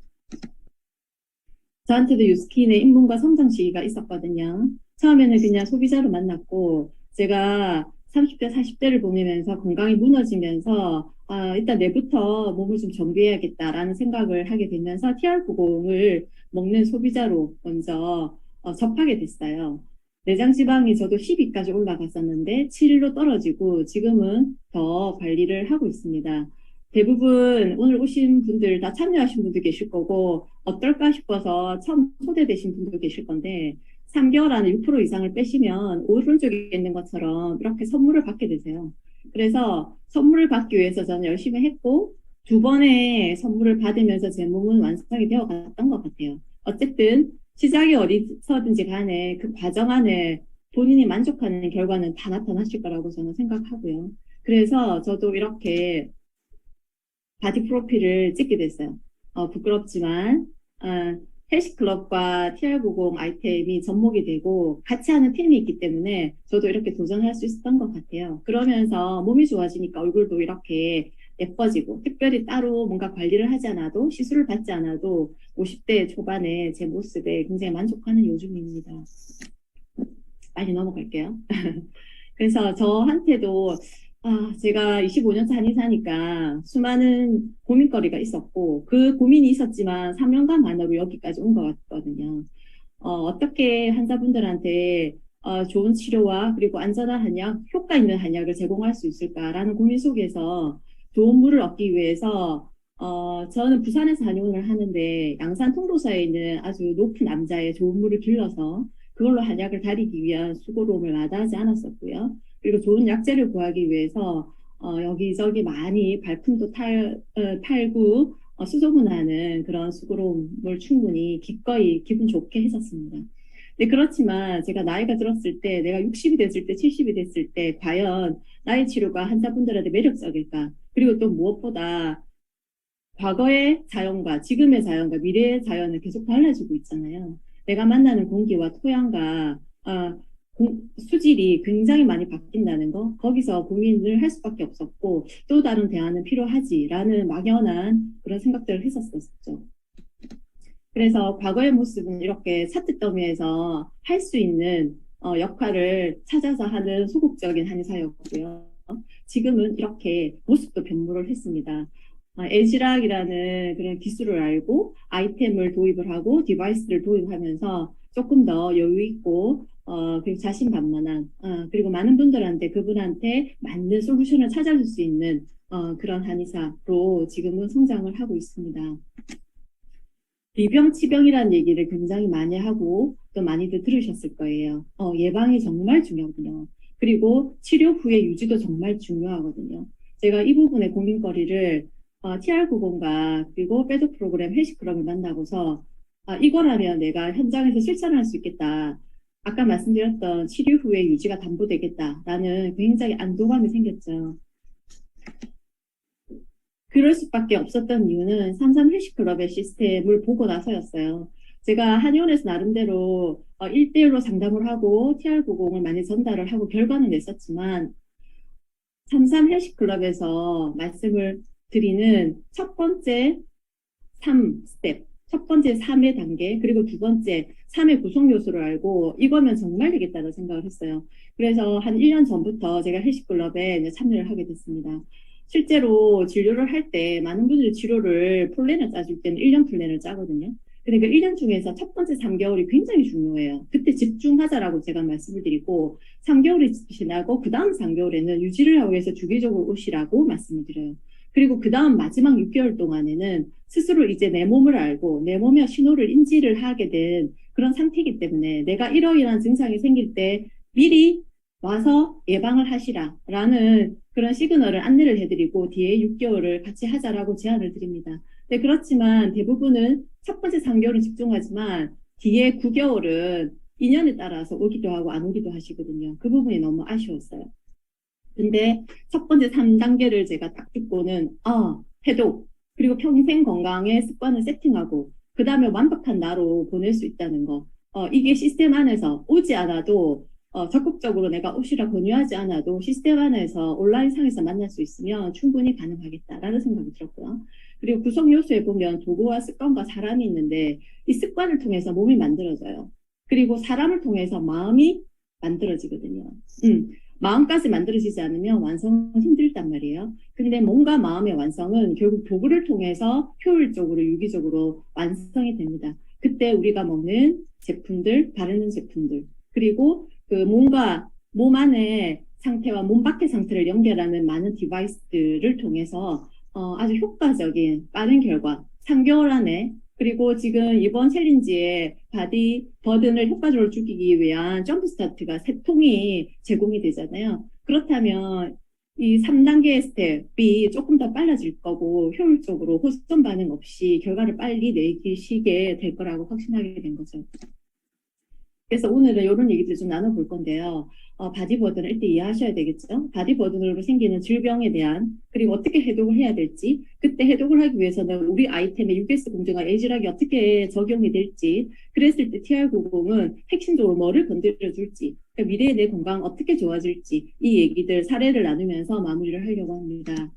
저한테도 유스킨의 입문과 성장 시기가 있었거든요. 처음에는 그냥 소비자로 만났고 제가 30대, 40대를 보내면서 건강이 무너지면서 일단 내부터 몸을 좀 정비해야겠다라는 생각을 하게 되면서 TR90을 먹는 소비자로 먼저 접하게 됐어요. 내장 지방이 저도 10위까지 올라갔었는데 7위로 떨어지고 지금은 더 관리를 하고 있습니다. 대부분 오늘 오신 분들 다 참여하신 분도 계실 거고 어떨까 싶어서 처음 초대되신 분도 계실 건데 3개월 안에 6% 이상을 빼시면 오른쪽에 있는 것처럼 이렇게 선물을 받게 되세요. 그래서 선물을 받기 위해서 저는 열심히 했고 2번의 선물을 받으면서 제 몸은 완성이 되어 갔던 것 같아요. 어쨌든 시작이 어디서든지 간에 그 과정 안에 본인이 만족하는 결과는 다 나타나실 거라고 저는 생각하고요. 그래서 저도 이렇게 바디 프로필을 찍게 됐어요. 부끄럽지만 헬스클럽과 TR90 아이템이 접목이 되고 같이 하는 팀이 있기 때문에 저도 이렇게 도전할 수 있었던 것 같아요. 그러면서 몸이 좋아지니까 얼굴도 이렇게 예뻐지고 특별히 따로 뭔가 관리를 하지 않아도 시술을 받지 않아도 50대 초반에 제 모습에 굉장히 만족하는 요즘입니다. 빨리 넘어갈게요. 그래서 저한테도 제가 25년차 한의사니까 수많은 고민거리가 있었고 그 고민이 있었지만 3년간 만으로 여기까지 온 것 같거든요. 어떻게 환자분들한테 좋은 치료와 그리고 안전한 한약, 효과 있는 한약을 제공할 수 있을까라는 고민 속에서 좋은 물을 얻기 위해서 저는 부산에서 한의원을 하는데 양산 통도사에 있는 아주 높은 암자의 좋은 물을 길러서 그걸로 한약을 다리기 위한 수고로움을 마다하지 않았었고요. 그리고 좋은 약재를 구하기 위해서 여기저기 많이 발품도 팔고 수소문하는 그런 수고로움을 충분히 기꺼이 기분 좋게 했었습니다. 근데 그렇지만 제가 나이가 들었을 때 내가 60이 됐을 때 70이 됐을 때 과연 나의 치료가 환자분들한테 매력적일까? 그리고 또 무엇보다 과거의 자연과 지금의 자연과 미래의 자연은 계속 달라지고 있잖아요. 내가 만나는 공기와 토양과 수질이 굉장히 많이 바뀐다는 거, 거기서 고민을 할 수밖에 없었고 또 다른 대안은 필요하지라는 막연한 그런 생각들을 했었었죠. 그래서 과거의 모습은 이렇게 사트더미에서 할 수 있는 역할을 찾아서 하는 소극적인 한의사였고요. 지금은 이렇게 모습도 변모를 했습니다. 에지락이라는 그런 기술을 알고 아이템을 도입을 하고 디바이스를 도입하면서 조금 더 여유 있고 그리고 자신만만한 그리고 많은 분들한테 그분한테 맞는 솔루션을 찾아줄 수 있는 그런 한의사로 지금은 성장을 하고 있습니다. 비병치병이라는 얘기를 굉장히 많이 하고 또 많이들 들으셨을 거예요. 예방이 정말 중요하거든요. 그리고 치료 후의 유지도 정말 중요하거든요. 제가 이 부분의 고민거리를 TR90과 그리고 배드 프로그램 헬스클럽을 만나고서 이거라면 내가 현장에서 실천할 수 있겠다. 아까 말씀드렸던 치료 후에 유지가 담보되겠다라는 굉장히 안도감이 생겼죠. 그럴 수밖에 없었던 이유는 삼삼 헬스클럽의 시스템을 보고 나서였어요. 제가 한의원에서 나름대로 1대1로 상담을 하고 TR90을 많이 전달을 하고 결과는 냈었지만 삼삼 헬스클럽에서 말씀을 드리는 첫 번째 3스텝, 첫 번째 3의 단계, 그리고 두 번째 3의 구성 요소를 알고 이거면 정말 되겠다는 생각을 했어요. 그래서 한 1년 전부터 제가 헬스클럽에 참여를 하게 됐습니다. 실제로 진료를 할 때 많은 분들이 치료를 플랜을 짜줄 때는 1년 플랜을 짜거든요. 근데 그 1년 중에서 첫 번째 3개월이 굉장히 중요해요. 그때 집중하자라고 제가 말씀을 드리고 3개월이 지나고 그 다음 3개월에는 유지를 하기 위해서 주기적으로 오시라고 말씀을 드려요. 그리고 그 다음 마지막 6개월 동안에는 스스로 이제 내 몸을 알고 내 몸의 신호를 인지를 하게 된 그런 상태이기 때문에 내가 이러이러한 증상이 생길 때 미리 와서 예방을 하시라라는 그런 시그널을 안내를 해드리고 뒤에 6개월을 같이 하자라고 제안을 드립니다. 네, 그렇지만 대부분은 첫 번째 3개월은 집중하지만 뒤에 9개월은 인연에 따라서 오기도 하고 안 오기도 하시거든요. 그 부분이 너무 아쉬웠어요. 근데 첫 번째 3단계를 제가 딱 듣고는 해도 그리고 평생 건강의 습관을 세팅하고 그 다음에 완벽한 나로 보낼 수 있다는 거 이게 시스템 안에서 오지 않아도 적극적으로 내가 오시라 권유하지 않아도 시스템 안에서 온라인상에서 만날 수 있으면 충분히 가능하겠다라는 생각이 들었고요. 그리고 구성 요소에 보면 도구와 습관과 사람이 있는데 이 습관을 통해서 몸이 만들어져요. 그리고 사람을 통해서 마음이 만들어지거든요. 마음까지 만들어지지 않으면 완성은 힘들단 말이에요. 근데 몸과 마음의 완성은 결국 도구를 통해서 효율적으로 유기적으로 완성이 됩니다. 그때 우리가 먹는 제품들, 바르는 제품들, 그리고 그 몸과 몸 안의 상태와 몸 밖의 상태를 연결하는 많은 디바이스들을 통해서 아주 효과적인 빠른 결과 3개월 안에, 그리고 지금 이번 챌린지에 바디 버든을 효과적으로 죽이기 위한 점프 스타트가 3통이 제공이 되잖아요. 그렇다면 이 3단계의 스텝이 조금 더 빨라질 거고 효율적으로 호소점 반응 없이 결과를 빨리 내기시게 될 거라고 확신하게 된 거죠. 그래서 오늘은 이런 얘기들 좀 나눠볼 건데요. 바디버든을 일단 이해하셔야 되겠죠. 바디버든으로 생기는 질병에 대한, 그리고 어떻게 해독을 해야 될지, 그때 해독을 하기 위해서는 우리 아이템의 UPS 공정과 에이지락이 어떻게 적용이 될지, 그랬을 때 TR90은 핵심적으로 뭐를 건드려 줄지, 그러니까 미래의 내 건강 어떻게 좋아질지, 이 얘기들 사례를 나누면서 마무리를 하려고 합니다.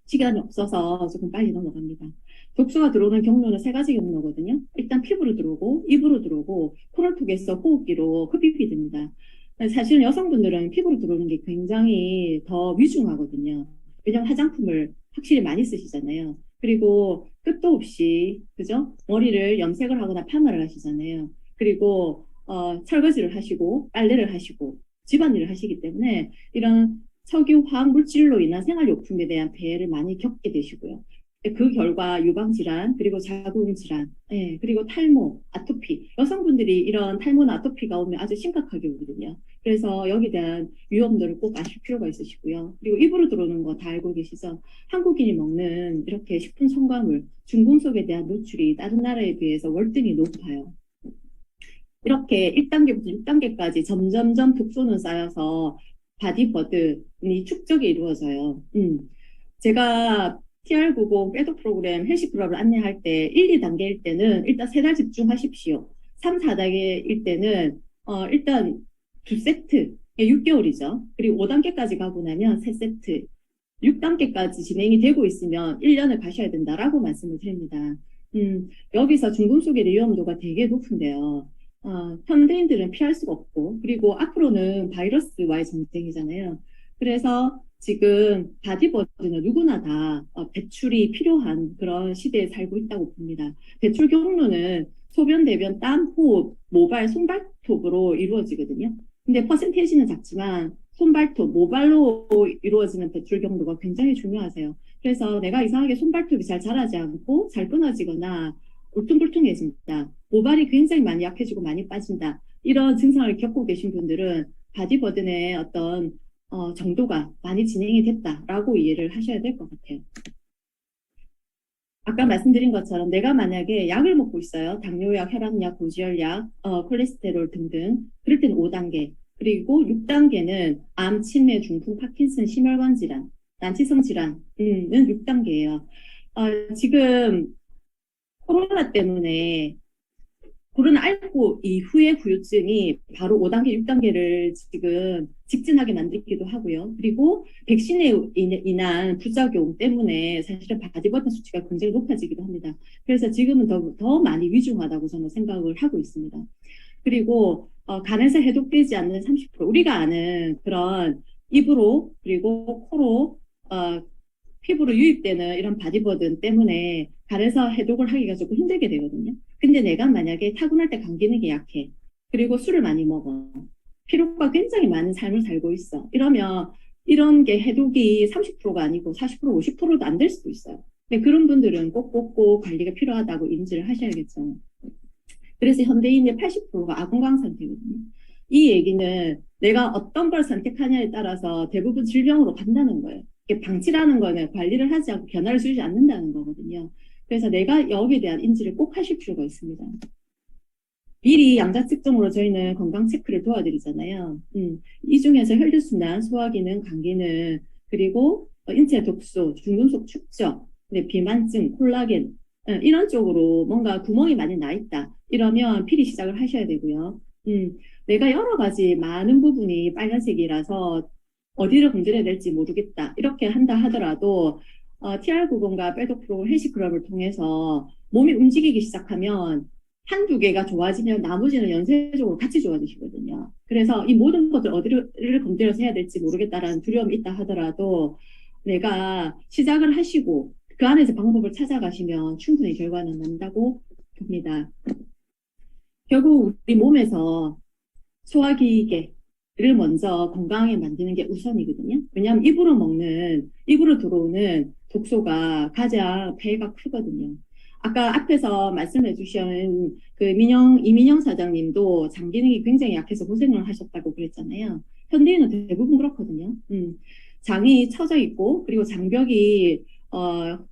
시간이 없어서 조금 빨리 넘어갑니다. 독소가 들어오는 경로는 3가지 경로거든요. 일단 피부로 들어오고, 입으로 들어오고, 코를 통해서 호흡기로 흡입이 됩니다. 사실은 여성분들은 피부로 들어오는 게 굉장히 더 위중하거든요. 왜냐하면 화장품을 확실히 많이 쓰시잖아요. 그리고 끝도 없이, 그죠? 머리를 염색을 하거나 파마를 하시잖아요. 그리고 설거지를 하시고, 빨래를 하시고, 집안일을 하시기 때문에 이런 석유, 화학 물질로 인한 생활용품에 대한 폐해를 많이 겪게 되시고요. 그 결과 유방질환, 그리고 자궁질환, 그리고 탈모, 아토피. 여성분들이 이런 탈모나 아토피가 오면 아주 심각하게 오거든요. 그래서 여기에 대한 위험도를 꼭 아실 필요가 있으시고요. 그리고 입으로 들어오는 거 다 알고 계시죠? 한국인이 먹는 이렇게 식품 첨가물, 중금속에 대한 노출이 다른 나라에 비해서 월등히 높아요. 이렇게 1단계부터 6단계까지 점점점 독소는 쌓여서 바디버든이 축적이 이루어져요. 제가 TR90 빼독 프로그램 헬시 클럽을 안내할 때 1, 2단계일 때는 일단 3달 집중하십시오. 3, 4단계일 때는 일단 2세트, 6개월이죠. 그리고 5단계까지 가고 나면 3세트, 6단계까지 진행이 되고 있으면 1년을 가셔야 된다라고 말씀을 드립니다. 여기서 중금속의 위험도가 되게 높은데요. 현대인들은 피할 수가 없고, 그리고 앞으로는 바이러스와의 전쟁이잖아요. 그래서 지금 바디버든은 누구나 다 배출이 필요한 그런 시대에 살고 있다고 봅니다. 배출 경로는 소변, 대변, 땀, 호흡, 모발, 손발톱으로 이루어지거든요. 근데 퍼센테이지는 작지만 손발톱, 모발로 이루어지는 배출 경로가 굉장히 중요하세요. 그래서 내가 이상하게 손발톱이 잘 자라지 않고 잘 끊어지거나 울퉁불퉁해진다, 모발이 굉장히 많이 약해지고 많이 빠진다, 이런 증상을 겪고 계신 분들은 바디버든의 어떤 정도가 많이 진행이 됐다라고 이해를 하셔야 될 것 같아요. 아까 말씀드린 것처럼 내가 만약에 약을 먹고 있어요. 당뇨약, 혈압약, 고지혈약, 콜레스테롤 등등. 그럴 때는 5단계. 그리고 6단계는 암, 치매, 중풍, 파킨슨, 심혈관 질환, 난치성 질환은 6단계예요. 지금 코로나 때문에 앓고 이후의 후유증이 바로 5단계, 6단계를 지금 직진하게 만들기도 하고요. 그리고 백신에 인한 부작용 때문에 사실은 바디버든 수치가 굉장히 높아지기도 합니다. 그래서 지금은 더 많이 위중하다고 저는 생각을 하고 있습니다. 그리고 간에서 해독되지 않는 30%, 우리가 아는 그런 입으로 그리고 코로 피부로 유입되는 이런 바디버든 때문에 간에서 해독을 하기가 조금 힘들게 되거든요. 근데 내가 만약에 타고날 때 간 기능이 약해, 그리고 술을 많이 먹어, 피로가 굉장히 많은 삶을 살고 있어, 이러면 이런 게 해독이 30%가 아니고 40%, 50%도 안 될 수도 있어요. 근데 그런 분들은 꼭꼭꼭 관리가 필요하다고 인지를 하셔야겠죠. 그래서 현대인의 80%가 아건강 상태거든요. 이 얘기는 내가 어떤 걸 선택하냐에 따라서 대부분 질병으로 간다는 거예요. 방치라는 거는 관리를 하지 않고 변화를 주지 않는다는 거거든요. 그래서 내가 여기에 대한 인지를 꼭 하실 필요가 있습니다. 미리 양자측정으로 저희는 건강 체크를 도와드리잖아요. 이 중에서 혈류순환, 소화기능, 간기능, 그리고 인체 독소, 중금속 축적, 비만증, 콜라겐, 이런 쪽으로 뭔가 구멍이 많이 나 있다, 이러면 필히 시작을 하셔야 되고요. 내가 여러 가지 많은 부분이 빨간색이라서 어디를 건드려야 될지 모르겠다, 이렇게 한다 하더라도 TR90과 빼독 프로 헬시 클럽을 통해서 몸이 움직이기 시작하면 한두 개가 좋아지면 나머지는 연쇄적으로 같이 좋아지시거든요. 그래서 이 모든 것들 어디를 건드려서 해야 될지 모르겠다라는 두려움이 있다 하더라도 내가 시작을 하시고 그 안에서 방법을 찾아가시면 충분히 결과는 난다고 겁니다. 결국 우리 몸에서 소화기계를 먼저 건강하게 만드는 게 우선이거든요. 왜냐하면 입으로 들어오는 독소가 가장 폐가 크거든요. 아까 앞에서 말씀해 주신 그 이민영 사장님도 장 기능이 굉장히 약해서 고생을 하셨다고 그랬잖아요. 현대인은 대부분 그렇거든요. 장이 처져 있고, 그리고 장벽이,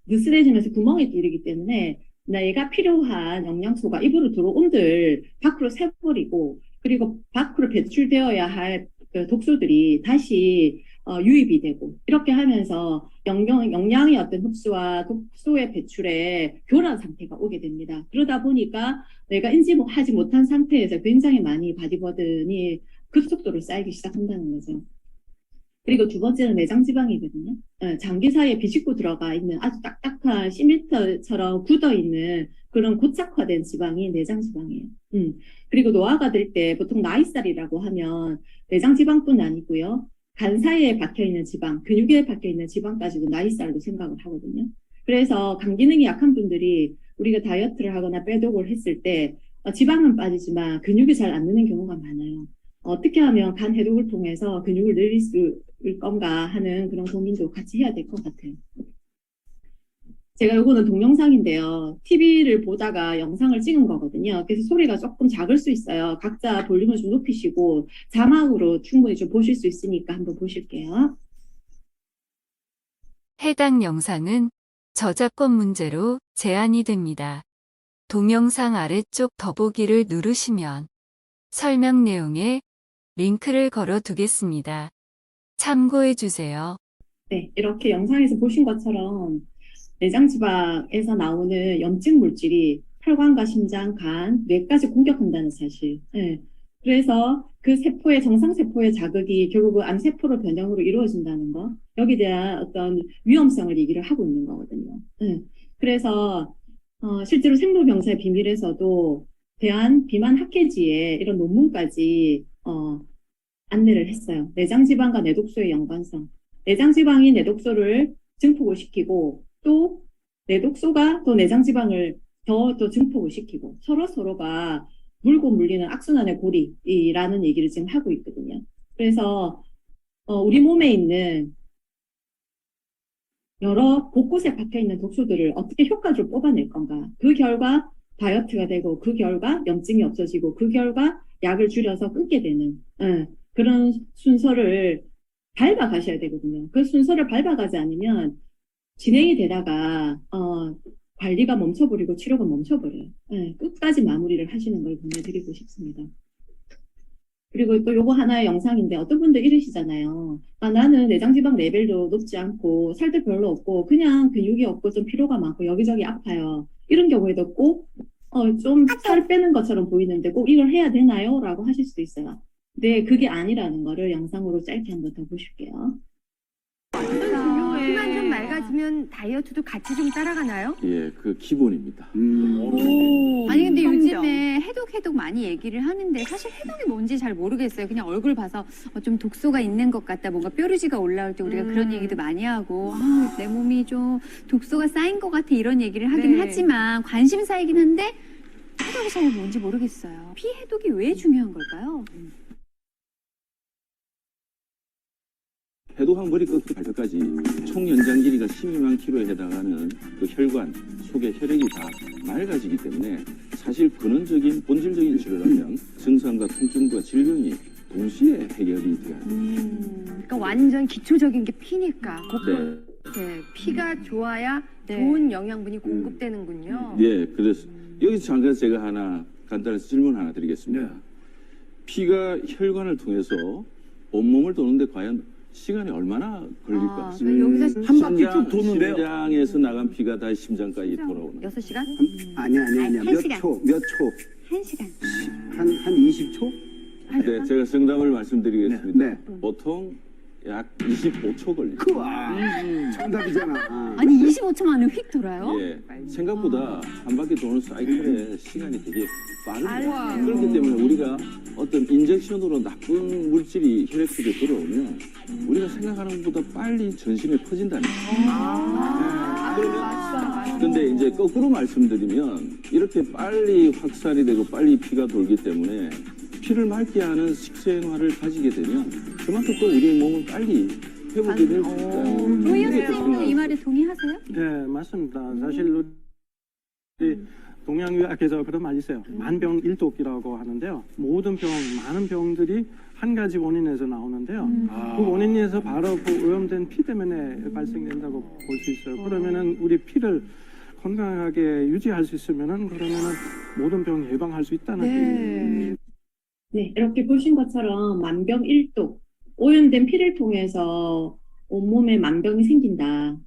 느슨해지면서 구멍이 뚫리기 때문에 내가 필요한 영양소가 입으로 들어온들 밖으로 새버리고, 그리고 밖으로 배출되어야 할 그 독소들이 다시 유입이 되고, 이렇게 하면서 영양의 어떤 흡수와 독소의 배출에 교란 상태가 오게 됩니다. 그러다 보니까 내가 인지하지 못한 상태에서 굉장히 많이 바디버든이 급속도로 쌓이기 시작한다는 거죠. 그리고 두 번째는 내장지방이거든요. 장기 사이에 비집고 들어가 있는 아주 딱딱한 시멘트처럼 굳어있는 그런 고착화된 지방이 내장지방이에요. 그리고 노화가 될 때 보통 나이살이라고 하면 내장지방뿐 아니고요. 간 사이에 박혀있는 지방, 근육에 박혀있는 지방까지도 나이살로 생각을 하거든요. 그래서 간 기능이 약한 분들이 우리가 다이어트를 하거나 빼독을 했을 때 지방은 빠지지만 근육이 잘 안 느는 경우가 많아요. 어떻게 하면 간 해독을 통해서 근육을 늘릴 수 있을 건가 하는 그런 고민도 같이 해야 될 것 같아요. 제가 요거는 동영상인데요. TV를 보다가 영상을 찍은 거거든요. 그래서 소리가 조금 작을 수 있어요. 각자 볼륨을 좀 높이시고 자막으로 충분히 좀 보실 수 있으니까 한번 보실게요. 해당 영상은 저작권 문제로 제한이 됩니다. 동영상 아래쪽 더보기를 누르시면 설명 내용에 링크를 걸어 두겠습니다. 참고해 주세요. 네, 이렇게 영상에서 보신 것처럼 내장지방에서 나오는 염증 물질이 혈관과 심장, 간, 뇌까지 공격한다는 사실. 네. 그래서 그 정상세포의 자극이 결국은 암세포로 변형으로 이루어진다는 거, 여기에 대한 어떤 위험성을 얘기를 하고 있는 거거든요. 네. 그래서 실제로 생로병사의 비밀에서도 대한비만학회지에 이런 논문까지 안내를 했어요. 내장지방과 뇌독소의 연관성. 내장지방이 뇌독소를 증폭을 시키고 또 뇌독소가 또 내장지방을 더 증폭을 시키고 서로가 물고 물리는 악순환의 고리라는 얘기를 지금 하고 있거든요. 그래서 우리 몸에 있는 여러 곳곳에 박혀있는 독소들을 어떻게 효과적으로 뽑아낼 건가. 그 결과 다이어트가 되고 그 결과 염증이 없어지고 그 결과 약을 줄여서 끊게 되는 그런 순서를 밟아가셔야 되거든요. 그 순서를 밟아가지 않으면 진행이 되다가 관리가 멈춰버리고 치료가 멈춰버려요. 끝까지 마무리를 하시는 걸 보내드리고 싶습니다. 그리고 또 요거 하나의 영상인데 어떤 분들 이러시잖아요. 나는 내장지방 레벨도 높지 않고 살도 별로 없고 그냥 근육이 없고 좀 피로가 많고 여기저기 아파요. 이런 경우에도 꼭 좀 살 빼는 것처럼 보이는데 꼭 이걸 해야 되나요? 라고 하실 수도 있어요. 네, 그게 아니라는 거를 영상으로 짧게 한번 더 보실게요. 피만 좀 맑아지면 다이어트도 같이 좀 따라가나요? 예, 그 기본입니다. 아니 근데 요즘에 해독 많이 얘기를 하는데 사실 해독이 뭔지 잘 모르겠어요. 그냥 얼굴 봐서 좀 독소가 있는 것 같다. 뭔가 뾰루지가 올라올 때 우리가 그런 얘기도 많이 하고 내 몸이 좀 독소가 쌓인 것 같아 이런 얘기를 하긴 하지만 관심사이긴 한데 해독이 잘 뭔지 모르겠어요. 피 해독이 왜 중요한 걸까요? 해독한 머리끝부터 발끝까지 총 연장 길이가 12만 킬로에 해당하는 그 혈관 속의 혈액이 다 맑아지기 때문에 사실 근원적인 본질적인 치료를 하면 증상과 통증과 질병이 동시에 해결이 돼요. 그러니까 완전 기초적인 게 피니까. 네. 피가 좋아야 좋은 영양분이 공급되는군요. 네, 그래서 여기서 잠깐 제가 하나 간단한 질문 하나 드리겠습니다. 피가 혈관을 통해서 온몸을 도는데 과연 시간이 얼마나 걸릴까? 그러니까 여기서 한 바퀴 쭉 도는데요. 심장에서 나간 피가 다시 심장까지 돌아오는. 6시간? 아니야. 한 몇 시간. 초? 1시간. 한 20초? 네, 제가 정답을 말씀드리겠습니다. 네. 보통 약 25초 걸립니다. 정답이잖아. 아니 25초 만에 휙 돌아요? 예, 생각보다 한 바퀴 도는 사이클의 시간이 되게 빠릅니다. 그렇기 때문에 우리가 어떤 인젝션으로 나쁜 물질이 혈액 속에 들어오면 우리가 생각하는 것보다 빨리 전신에 퍼진다는 거예요. 근데 이제 거꾸로 말씀드리면 이렇게 빨리 확산이 되고 빨리 피가 돌기 때문에 피를 맑게 하는 식생활을 가지게 되면 그만큼 또 우리 몸은 빨리 회복이 될 수 있다. 노희연 선생님도 이 말에 동의하세요? 네, 맞습니다. 사실 우리 동양의학에서 그런 말이 있어요. 만병일독이라고 하는데요. 모든 병, 많은 병들이 한 가지 원인에서 나오는데요. 그 원인에서 바로 그 오염된 피 때문에 발생된다고 볼 수 있어요. 그러면은 우리 피를 건강하게 유지할 수 있으면은 그러면은 모든 병 예방할 수 있다는 얘기예요. 네, 이렇게 보신 것처럼 만병일독, 오염된 피를 통해서 온몸에 만병이 생긴다.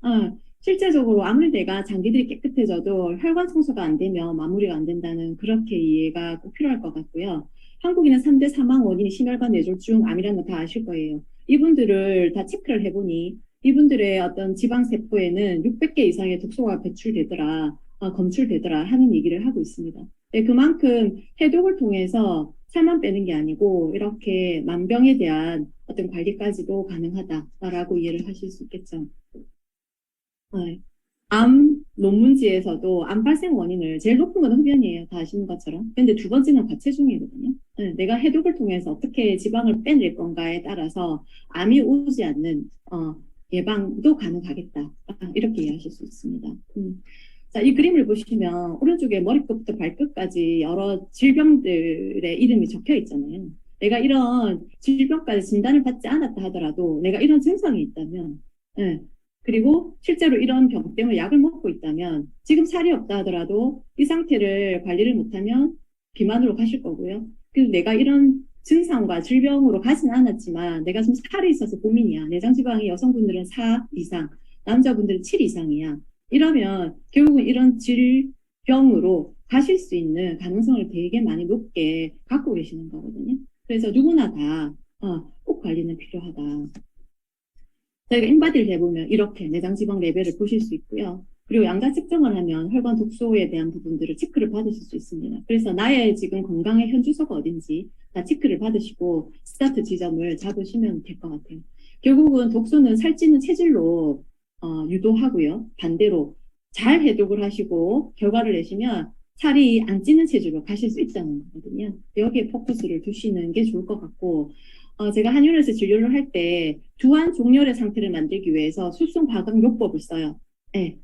실제적으로 아무리 내가 장기들이 깨끗해져도 혈관 청소가 안 되면 마무리가 안 된다는 그렇게 이해가 꼭 필요할 것 같고요. 한국인의 3대 사망 원인이 심혈관 뇌졸중, 암이라는 거 다 아실 거예요. 이분들을 다 체크를 해보니 이분들의 어떤 지방세포에는 600개 이상의 독소가 배출되더라, 검출되더라 하는 얘기를 하고 있습니다. 네, 그만큼 해독을 통해서 살만 빼는 게 아니고 이렇게 만병에 대한 어떤 관리까지도 가능하다라고 이해를 하실 수 있겠죠. 네. 암 논문지에서도 암 발생 원인을 제일 높은 건 흡연이에요. 다 아시는 것처럼. 근데 두 번째는 과체중이거든요. 네, 내가 해독을 통해서 어떻게 지방을 빼낼 건가에 따라서 암이 오지 않는 예방도 가능하겠다. 이렇게 이해하실 수 있습니다. 자, 이 그림을 보시면 오른쪽에 머리끝부터 발끝까지 여러 질병들의 이름이 적혀 있잖아요. 내가 이런 질병까지 진단을 받지 않았다 하더라도 내가 이런 증상이 있다면, 그리고 실제로 이런 병 때문에 약을 먹고 있다면 지금 살이 없다 하더라도 이 상태를 관리를 못하면 비만으로 가실 거고요. 그리고 내가 이런 증상과 질병으로 가지는 않았지만 내가 지금 살이 있어서 고민이야. 내장지방이 여성분들은 4 이상, 남자분들은 7 이상이야. 이러면 결국은 이런 질병으로 가실 수 있는 가능성을 되게 많이 높게 갖고 계시는 거거든요. 그래서 누구나 다 꼭 관리는 필요하다. 저희가 인바디를 해보면 이렇게 내장지방 레벨을 보실 수 있고요. 그리고 양자 측정을 하면 혈관 독소에 대한 부분들을 체크를 받으실 수 있습니다. 그래서 나의 지금 건강의 현주소가 어딘지 다 체크를 받으시고 스타트 지점을 잡으시면 될 것 같아요. 결국은 독소는 살찌는 체질로 유도하고요. 반대로 잘 해독을 하시고 결과를 내시면 살이 안 찌는 체질로 가실 수 있다는 거거든요. 여기에 포커스를 두시는 게 좋을 것 같고 제가 한의원에서 진료를 할 때 두한 종렬의 상태를 만들기 위해서 숫송과강요법을 써요. 네.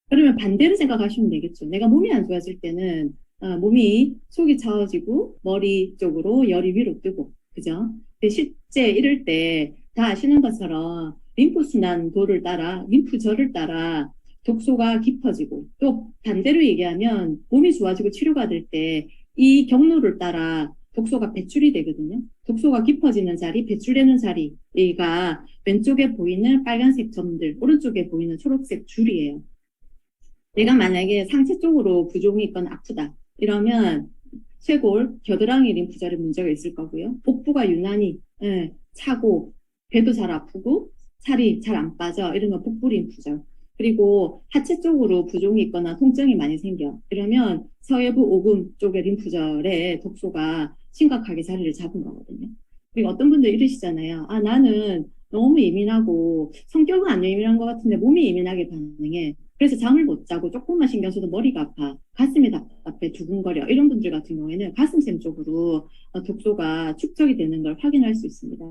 그러면 반대로 생각하시면 되겠죠. 내가 몸이 안 좋아질 때는 몸이 속이 차워지고 머리 쪽으로 열이 위로 뜨고 그죠? 근데 실제 이럴 때 다 아시는 것처럼 림프순환도를 따라 림프절을 따라 독소가 깊어지고 또 반대로 얘기하면 몸이 좋아지고 치료가 될 때 이 경로를 따라 독소가 배출이 되거든요. 독소가 깊어지는 자리, 배출되는 자리가 왼쪽에 보이는 빨간색 점들, 오른쪽에 보이는 초록색 줄이에요. 내가 만약에 상체 쪽으로 부종이 있거나 아프다. 이러면 쇄골, 겨드랑이 림프절에 문제가 있을 거고요. 복부가 유난히 차고 배도 잘 아프고 살이 잘 안 빠져. 이런 건 복부 림프절. 그리고 하체 쪽으로 부종이 있거나 통증이 많이 생겨. 이러면 서해부 오금 쪽의 림프절에 독소가 심각하게 자리를 잡은 거거든요. 그리고 어떤 분들 이러시잖아요. 나는 너무 예민하고 성격은 안 예민한 것 같은데 몸이 예민하게 반응해. 그래서 잠을 못 자고 조금만 신경 써도 머리가 아파. 가슴이 답답해 두근거려. 이런 분들 같은 경우에는 가슴샘 쪽으로 독소가 축적이 되는 걸 확인할 수 있습니다.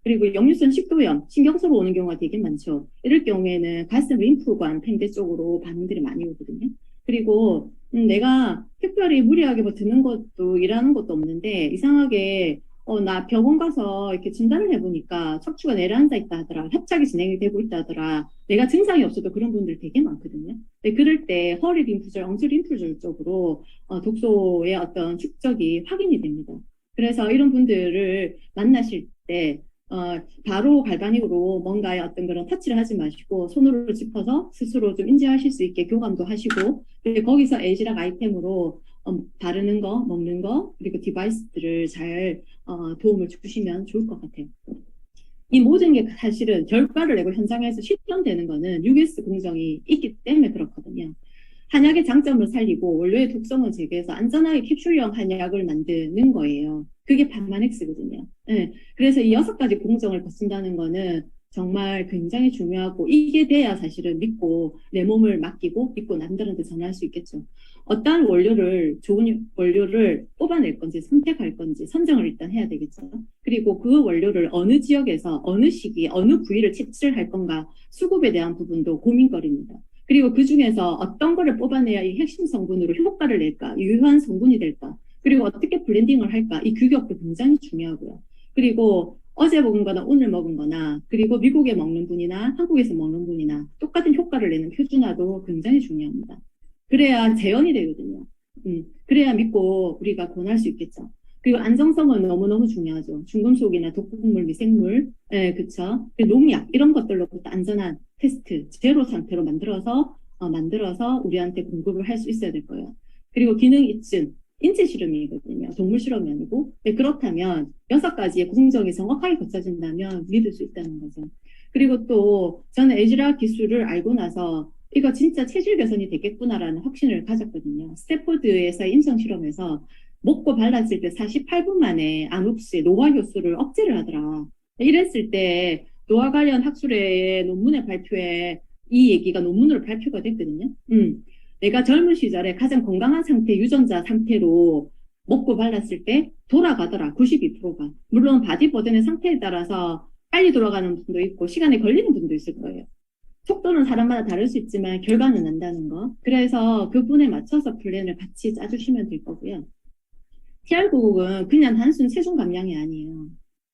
그리고 역류성 식도염, 신경소로 오는 경우가 되게 많죠. 이럴 경우에는 가슴 림프관 팽대 쪽으로 반응들이 많이 오거든요. 그리고 내가 특별히 무리하게 뭐 드는 것도 일하는 것도 없는데 이상하게 나 병원 가서 이렇게 진단을 해보니까 척추가 내려앉아 있다 하더라. 협착이 진행이 되고 있다 하더라. 내가 증상이 없어도 그런 분들 되게 많거든요. 근데 그럴 때 허리 림프절, 엉치 림프절 쪽으로 독소의 어떤 축적이 확인이 됩니다. 그래서 이런 분들을 만나실 때 바로 갈바닉으로 뭔가의 어떤 그런 터치를 하지 마시고 손으로 짚어서 스스로 좀 인지하실 수 있게 교감도 하시고 거기서 에이지락 아이템으로 바르는 거, 먹는 거, 그리고 디바이스들을 잘 도움을 주시면 좋을 것 같아요. 이 모든 게 사실은 결과를 내고 현장에서 실현되는 거는 US 공정이 있기 때문에 그렇거든요. 한약의 장점을 살리고 원료의 독성을 제거해서 안전하게 캡슐형 한약을 만드는 거예요. 그게 판만엑스거든요. 네. 그래서 이 6가지 공정을 거친다는 거는 정말 굉장히 중요하고 이게 돼야 사실은 믿고 내 몸을 맡기고 믿고 남들한테 전할 수 있겠죠. 어떠한 원료를 좋은 원료를 뽑아낼 건지 선택할 건지 선정을 일단 해야 되겠죠. 그리고 그 원료를 어느 지역에서 어느 시기 어느 부위를 채취를 할 건가 수급에 대한 부분도 고민거리입니다. 그리고 그 중에서 어떤 거를 뽑아내야 이 핵심 성분으로 효과를 낼까 유효한 성분이 될까 그리고 어떻게 블렌딩을 할까 이 규격도 굉장히 중요하고요. 그리고 어제 먹은 거나 오늘 먹은 거나 그리고 미국에 먹는 분이나 한국에서 먹는 분이나 똑같은 효과를 내는 표준화도 굉장히 중요합니다. 그래야 재현이 되거든요. 그래야 믿고 우리가 권할 수 있겠죠. 그리고 안정성은 너무너무 중요하죠. 중금속이나 독극물, 미생물, 예, 그쵸. 농약, 이런 것들로부터 안전한 테스트, 제로 상태로 만들어서 우리한테 공급을 할 수 있어야 될 거예요. 그리고 기능 입증, 인체 실험이거든요. 동물 실험이 아니고. 네, 그렇다면 6가지의 공정이 정확하게 거쳐진다면 믿을 수 있다는 거죠. 그리고 또 저는 에즈라 기술을 알고 나서 이거 진짜 체질 개선이 되겠구나라는 확신을 가졌거든요. 스태포드에서 인성 실험에서 먹고 발랐을 때 48분 만에 안흡수의 노화 효수를 억제를 하더라. 이랬을 때 노화 관련 학술의 논문의 발표에 이 얘기가 논문으로 발표가 됐거든요. 내가 젊은 시절에 가장 건강한 상태, 유전자 상태로 먹고 발랐을 때 돌아가더라. 92%가. 물론 바디버든의 상태에 따라서 빨리 돌아가는 분도 있고 시간이 걸리는 분도 있을 거예요. 속도는 사람마다 다를 수 있지만 결과는 난다는 거. 그래서 그분에 맞춰서 플랜을 같이 짜주시면 될 거고요. TR990은 그냥 단순 체중 감량이 아니에요.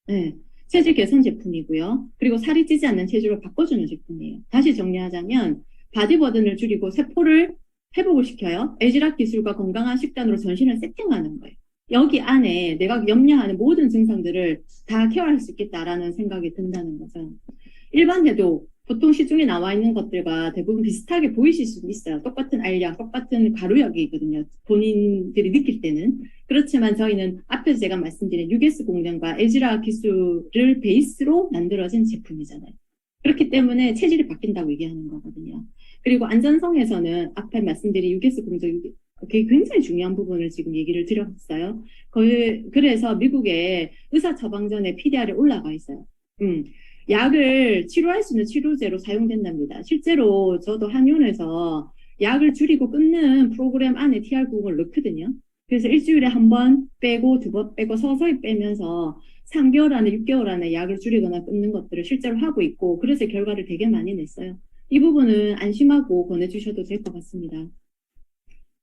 네. 체질 개선 제품이고요. 그리고 살이 찌지 않는 체질로 바꿔주는 제품이에요. 다시 정리하자면 바디버든을 줄이고 세포를 회복을 시켜요. 에즈락 기술과 건강한 식단으로 전신을 세팅하는 거예요. 여기 안에 내가 염려하는 모든 증상들을 다 케어할 수 있겠다라는 생각이 든다는 거죠. 일반 해독, 보통 시중에 나와 있는 것들과 대부분 비슷하게 보이실 수도 있어요. 똑같은 알약, 똑같은 가루약이거든요. 본인들이 느낄 때는. 그렇지만 저희는 앞에서 제가 말씀드린 UGS 공정과 에즈라 기술을 베이스로 만들어진 제품이잖아요. 그렇기 때문에 체질이 바뀐다고 얘기하는 거거든요. 그리고 안전성에서는 앞에 말씀드린 UGS 공정, 그게 굉장히 중요한 부분을 지금 얘기를 드렸어요. 그래서 미국에 의사 처방 전에 PDR이 올라가 있어요. 약을 치료할 수 있는 치료제로 사용된답니다. 실제로 저도 한의원에서 약을 줄이고 끊는 프로그램 안에 TR90을 넣거든요. 그래서 일주일에 한 번 빼고 2번 빼고 서서히 빼면서 3개월 안에 6개월 안에 약을 줄이거나 끊는 것들을 실제로 하고 있고 그래서 결과를 되게 많이 냈어요. 이 부분은 안심하고 권해주셔도 될 것 같습니다.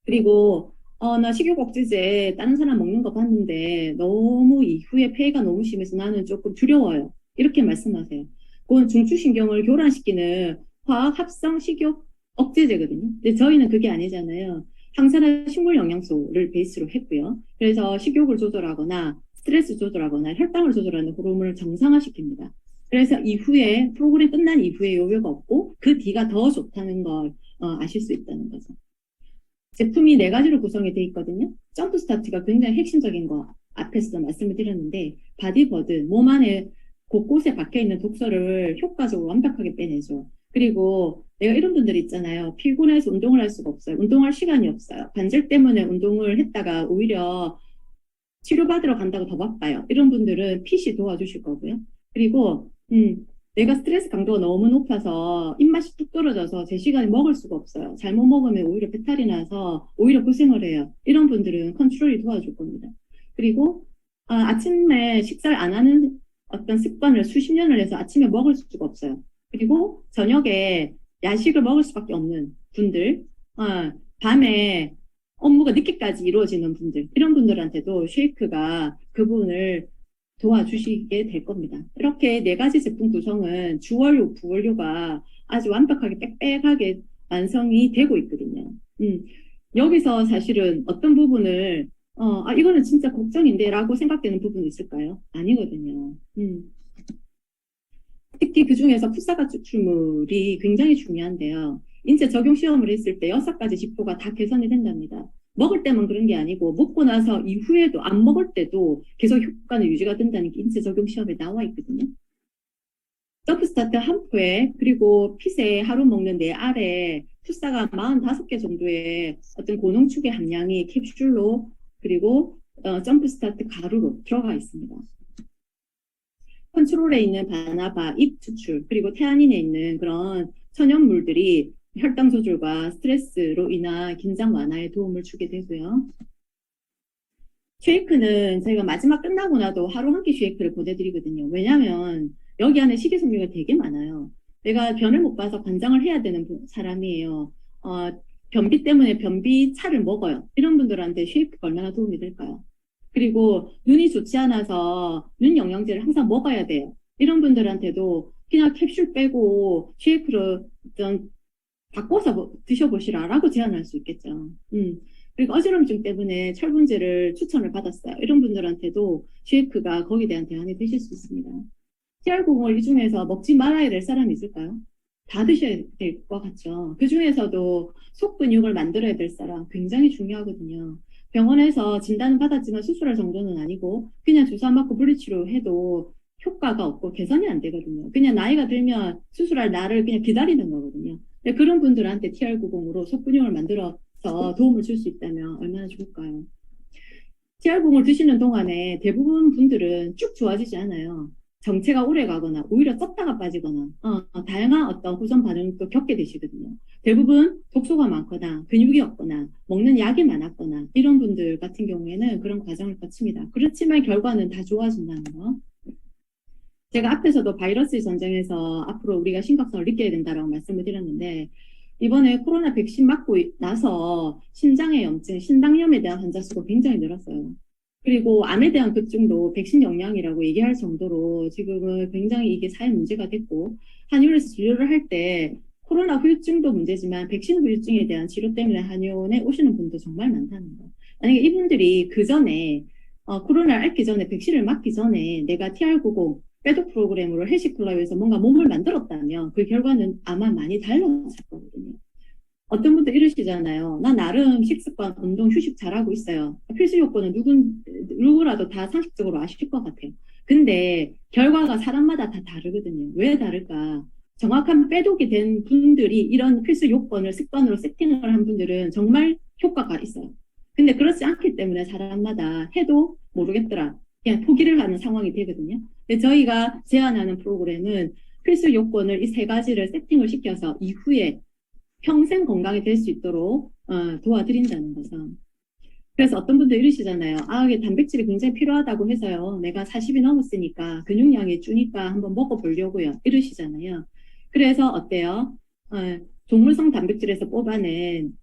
그리고 나 식욕억제제 다른 사람 먹는 거 봤는데 너무 이후에 폐해가 너무 심해서 나는 조금 두려워요. 이렇게 말씀하세요. 그건 중추신경을 교란시키는 화학 합성 식욕 억제제거든요. 근데 저희는 그게 아니잖아요. 항산화 식물 영양소를 베이스로 했고요. 그래서 식욕을 조절하거나 스트레스 조절하거나 혈당을 조절하는 호르몬을 정상화시킵니다. 그래서 이후에 프로그램 끝난 이후에 요요가 없고 그 뒤가 더 좋다는 걸 아실 수 있다는 거죠. 제품이 4가지로 구성이 되어 있거든요. 점프 스타트가 굉장히 핵심적인 거 앞에서 말씀을 드렸는데 바디버든 몸 안에 곳곳에 박혀있는 독소를 효과적으로 완벽하게 빼내죠. 그리고 내가 이런 분들 있잖아요. 피곤해서 운동을 할 수가 없어요. 운동할 시간이 없어요. 관절 때문에 운동을 했다가 오히려 치료받으러 간다고 더 바빠요. 이런 분들은 핏이 도와주실 거고요. 그리고 내가 스트레스 강도가 너무 높아서 입맛이 뚝 떨어져서 제 시간에 먹을 수가 없어요. 잘못 먹으면 오히려 배탈이 나서 오히려 고생을 해요. 이런 분들은 컨트롤이 도와줄 겁니다. 그리고 아침에 식사를 안 하는 어떤 습관을 수십 년을 해서 아침에 먹을 수가 없어요. 그리고 저녁에 야식을 먹을 수밖에 없는 분들, 밤에 업무가 늦게까지 이루어지는 분들, 이런 분들한테도 쉐이크가 그 부분을 도와주시게 될 겁니다. 이렇게 4가지 제품 구성은 주원료, 부원료가 아주 완벽하게 빽빽하게 완성이 되고 있거든요. 여기서 사실은 어떤 부분을 이거는 진짜 걱정인데 라고 생각되는 부분이 있을까요? 아니거든요. 특히 그 중에서 풋사과 추출물이 굉장히 중요한데요. 인체 적용 시험을 했을 때 6가지 지표가 다 개선이 된답니다. 먹을 때만 그런 게 아니고 먹고 나서 이후에도 안 먹을 때도 계속 효과는 유지가 된다는 게 인체 적용 시험에 나와 있거든요. 점프스타트 한 포에 그리고 핏에 하루 먹는 내 알에 풋사가 45개 정도의 어떤 고농축의 함량이 캡슐로 그리고 점프스타트 가루로 들어가 있습니다. 컨트롤에 있는 바나바, 잎 추출, 그리고 태아닌에 있는 그런 천연물들이 혈당 조절과 스트레스로 인한 긴장 완화에 도움을 주게 되고요. 쉐이크는 저희가 마지막 끝나고 나도 하루 한 끼 쉐이크를 보내드리거든요. 왜냐하면 여기 안에 식이섬유가 되게 많아요. 내가 변을 못 봐서 관장을 해야 되는 사람이에요. 변비 때문에 변비차를 먹어요. 이런 분들한테 쉐이크가 얼마나 도움이 될까요? 그리고 눈이 좋지 않아서 눈 영양제를 항상 먹어야 돼요. 이런 분들한테도 그냥 캡슐 빼고 쉐이크를 어떤 바꿔서 드셔보시라라고 제안할 수 있겠죠. 그리고 어지럼증 때문에 철분제를 추천을 받았어요. 이런 분들한테도 쉐이크가 거기에 대한 대안이 되실 수 있습니다. TR90을 이 중에서 먹지 말아야 될 사람이 있을까요? 다 드셔야 될 것 같죠. 그 중에서도 속 근육을 만들어야 될 사람 굉장히 중요하거든요. 병원에서 진단은 받았지만 수술할 정도는 아니고 그냥 주사 맞고 물리치료해도 효과가 없고 개선이 안 되거든요. 그냥 나이가 들면 수술할 날을 그냥 기다리는 거거든요. 근데 그런 분들한테 TR90으로 속 근육을 만들어서 도움을 줄 수 있다면 얼마나 좋을까요? TR90을 드시는 동안에 대부분 분들은 쭉 좋아지지 않아요. 정체가 오래 가거나 오히려 쪘다가 빠지거나 다양한 어떤 후선 반응을 또 겪게 되시거든요. 대부분 독소가 많거나 근육이 없거나 먹는 약이 많았거나 이런 분들 같은 경우에는 그런 과정을 거칩니다. 그렇지만 결과는 다 좋아진다는 거. 제가 앞에서도 바이러스 전쟁에서 앞으로 우리가 심각성을 느껴야 된다라고 말씀을 드렸는데 이번에 코로나 백신 맞고 나서 신장의 염증, 신장염에 대한 환자 수가 굉장히 늘었어요. 그리고 암에 대한 급증도 백신 영향이라고 얘기할 정도로 지금은 굉장히 이게 사회 문제가 됐고 한의원에서 진료를 할 때 코로나 후유증도 문제지만 백신 후유증에 대한 치료 때문에 한의원에 오시는 분도 정말 많다는 거. 만약에 이분들이 그 전에 코로나를 앓기 전에 백신을 맞기 전에 내가 TR90 빼독 프로그램으로 헬시클럽에서 뭔가 몸을 만들었다면 그 결과는 아마 많이 달라졌을 거거든요. 어떤 분도 이러시잖아요. 나 나름 식습관, 운동, 휴식 잘하고 있어요. 필수 요건은 누구라도 다 상식적으로 아실 것 같아요. 근데 결과가 사람마다 다 다르거든요. 왜 다를까? 정확한 빼독이 된 분들이 이런 필수 요건을 습관으로 세팅을 한 분들은 정말 효과가 있어요. 근데 그렇지 않기 때문에 사람마다 해도 모르겠더라. 그냥 포기를 하는 상황이 되거든요. 근데 저희가 제안하는 프로그램은 필수 요건을 이 세 가지를 세팅을 시켜서 이후에 평생 건강이 될 수 있도록 도와드린다는 거죠. 그래서 어떤 분들 이러시잖아요. 이게 단백질이 굉장히 필요하다고 해서요. 내가 40이 넘었으니까 근육량이 주니까 한번 먹어보려고요. 이러시잖아요. 그래서 어때요? 동물성 단백질에서 뽑아낸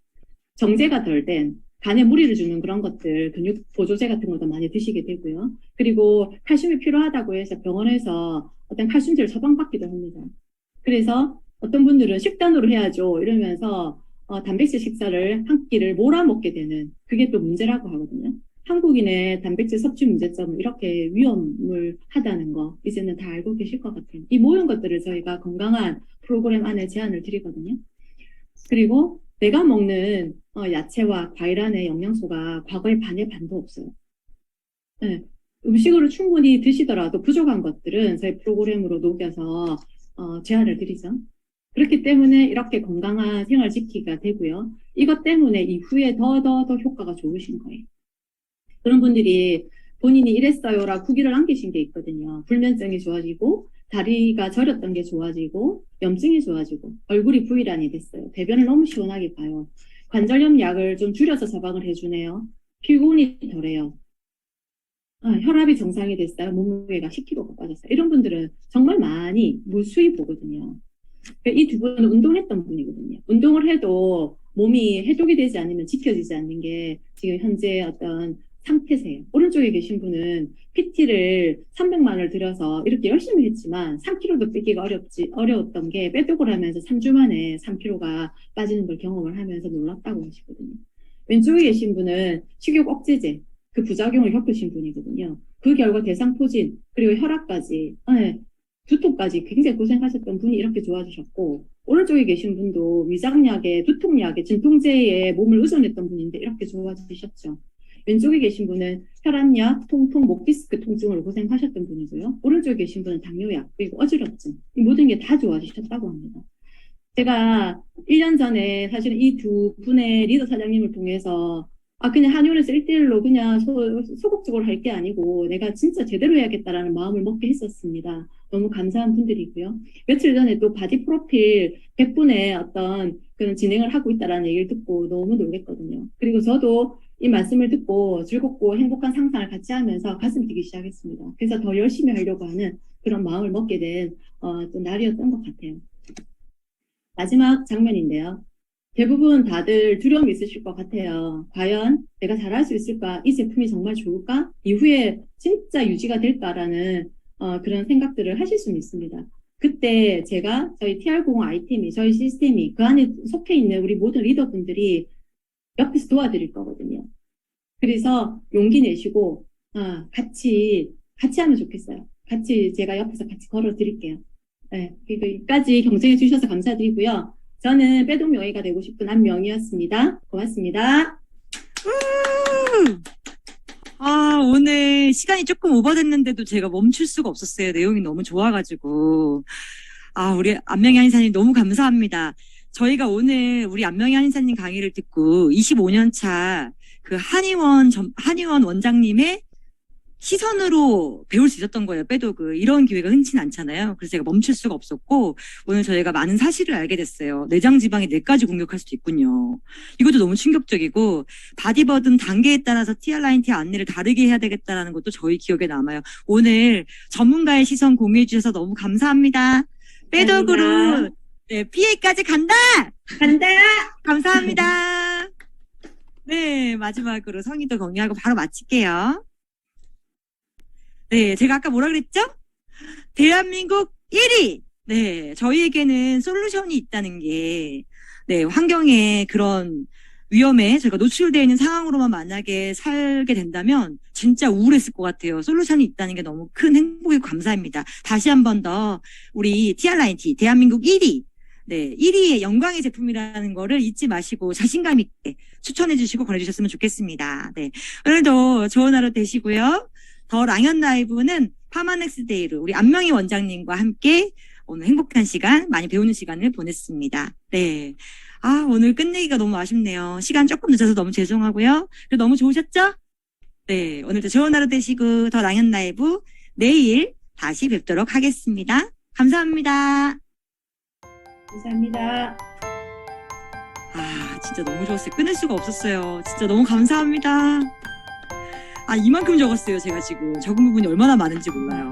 정제가 덜 된 간에 무리를 주는 그런 것들, 근육 보조제 같은 것도 많이 드시게 되고요. 그리고 칼슘이 필요하다고 해서 병원에서 어떤 칼슘제를 처방받기도 합니다. 그래서 어떤 분들은 식단으로 해야죠. 이러면서 단백질 식사를 한 끼를 몰아먹게 되는 그게 또 문제라고 하거든요. 한국인의 단백질 섭취 문제점은 이렇게 위험을 하다는 거 이제는 다 알고 계실 것 같아요. 이 모든 것들을 저희가 건강한 프로그램 안에 제안을 드리거든요. 그리고 내가 먹는 야채와 과일 안에 영양소가 과거의 반의 반도 없어요. 네. 음식으로 충분히 드시더라도 부족한 것들은 저희 프로그램으로 녹여서 제안을 드리죠. 그렇기 때문에 이렇게 건강한 생활 지키기가 되고요. 이것 때문에 이후에 더 효과가 좋으신 거예요. 그런 분들이 본인이 이랬어요라고 후기를 남기신 게 있거든요. 불면증이 좋아지고 다리가 저렸던 게 좋아지고 염증이 좋아지고 얼굴이 V란이 됐어요. 배변을 너무 시원하게 봐요. 관절염 약을 좀 줄여서 처방을 해주네요. 피곤이 덜해요. 혈압이 정상이 됐어요. 몸무게가 10kg가 빠졌어요. 이런 분들은 정말 많이 무수히 보거든요. 이 두 분은 운동했던 분이거든요. 운동을 해도 몸이 해독이 되지 않으면 지켜지지 않는 게 지금 현재 어떤 상태세요. 오른쪽에 계신 분은 PT를 300만 원을 들여서 이렇게 열심히 했지만 3kg도 빼기가 어려웠던 게 빼독을 하면서 3주 만에 3kg가 빠지는 걸 경험을 하면서 놀랐다고 하시거든요. 왼쪽에 계신 분은 식욕 억제제 그 부작용을 겪으신 분이거든요. 그 결과 대상포진 그리고 혈압까지 두통까지 굉장히 고생하셨던 분이 이렇게 좋아지셨고 오른쪽에 계신 분도 위장약에 두통약에 진통제에 몸을 의존했던 분인데 이렇게 좋아지셨죠. 왼쪽에 계신 분은 혈압약, 통풍, 목 디스크 통증으로 고생하셨던 분이고요. 오른쪽에 계신 분은 당뇨약, 그리고 어지럽증 이 모든 게 다 좋아지셨다고 합니다. 제가 1년 전에 사실 이 두 분의 리더 사장님을 통해서 그냥 한의원에서 1대1로 그냥 소극적으로 할 게 아니고 내가 진짜 제대로 해야겠다라는 마음을 먹게 했었습니다. 너무 감사한 분들이고요. 며칠 전에 또 바디 프로필 100분의 어떤 그런 진행을 하고 있다라는 얘기를 듣고 너무 놀랬거든요. 그리고 저도 이 말씀을 듣고 즐겁고 행복한 상상을 같이 하면서 가슴 뛰기 시작했습니다. 그래서 더 열심히 하려고 하는 그런 마음을 먹게 된 또 날이었던 것 같아요. 마지막 장면인데요. 대부분 다들 두려움이 있으실 것 같아요. 과연 내가 잘할 수 있을까? 이 제품이 정말 좋을까? 이후에 진짜 유지가 될까라는 그런 생각들을 하실 수는 있습니다. 그때 제가 저희 TR0 아이템이 저희 시스템이 그 안에 속해 있는 우리 모든 리더분들이 옆에서 도와드릴 거거든요. 그래서 용기 내시고 같이 하면 좋겠어요. 제가 옆에서 같이 걸어 드릴게요. 네, 여기까지 경청해 주셔서 감사드리고요. 저는 빼동명의가 되고 싶은 안명이었습니다. 고맙습니다. 오늘 시간이 조금 오버됐는데도 제가 멈출 수가 없었어요. 내용이 너무 좋아가지고. 우리 안명희 한의사님 너무 감사합니다. 저희가 오늘 우리 안명희 한의사님 강의를 듣고 25년 차 그 한의원 원장님의 시선으로 배울 수 있었던 거예요. 빼도그 이런 기회가 흔치는 않잖아요. 그래서 제가 멈출 수가 없었고 오늘 저희가 많은 사실을 알게 됐어요. 내장 지방이 4가지 공격할 수도 있군요. 이것도 너무 충격적이고 바디버든 단계에 따라서 TR 라인 T 안내를 다르게 해야 되겠다라는 것도 저희 기억에 남아요. 오늘 전문가의 시선 공유해 주셔서 너무 감사합니다. 빼도그로 네, PA까지 간다. 감사합니다. 네, 마지막으로 성의도 공유하고 바로 마칠게요. 네, 제가 아까 뭐라 그랬죠? 대한민국 1위! 네, 저희에게는 솔루션이 있다는 게, 네, 환경에 그런 위험에 저희가 노출되어 있는 상황으로만 만약에 살게 된다면 진짜 우울했을 것 같아요. 솔루션이 있다는 게 너무 큰 행복이고 감사합니다. 다시 한 번 더 우리 TR9 T, 대한민국 1위! 네, 1위의 영광의 제품이라는 거를 잊지 마시고 자신감 있게 추천해 주시고 권해주셨으면 좋겠습니다. 네, 오늘도 좋은 하루 되시고요. 더 랑현 라이브는 파마넥스 데이로 우리 안명희 원장님과 함께 오늘 행복한 시간, 많이 배우는 시간을 보냈습니다. 네. 오늘 끝내기가 너무 아쉽네요. 시간 조금 늦어서 너무 죄송하고요. 그리고 너무 좋으셨죠? 네. 오늘도 좋은 하루 되시고 더 랑현 라이브 내일 다시 뵙도록 하겠습니다. 감사합니다. 감사합니다. 진짜 너무 좋았어요. 끊을 수가 없었어요. 진짜 너무 감사합니다. 이만큼 적었어요. 제가 지금 적은 부분이 얼마나 많은지 몰라요.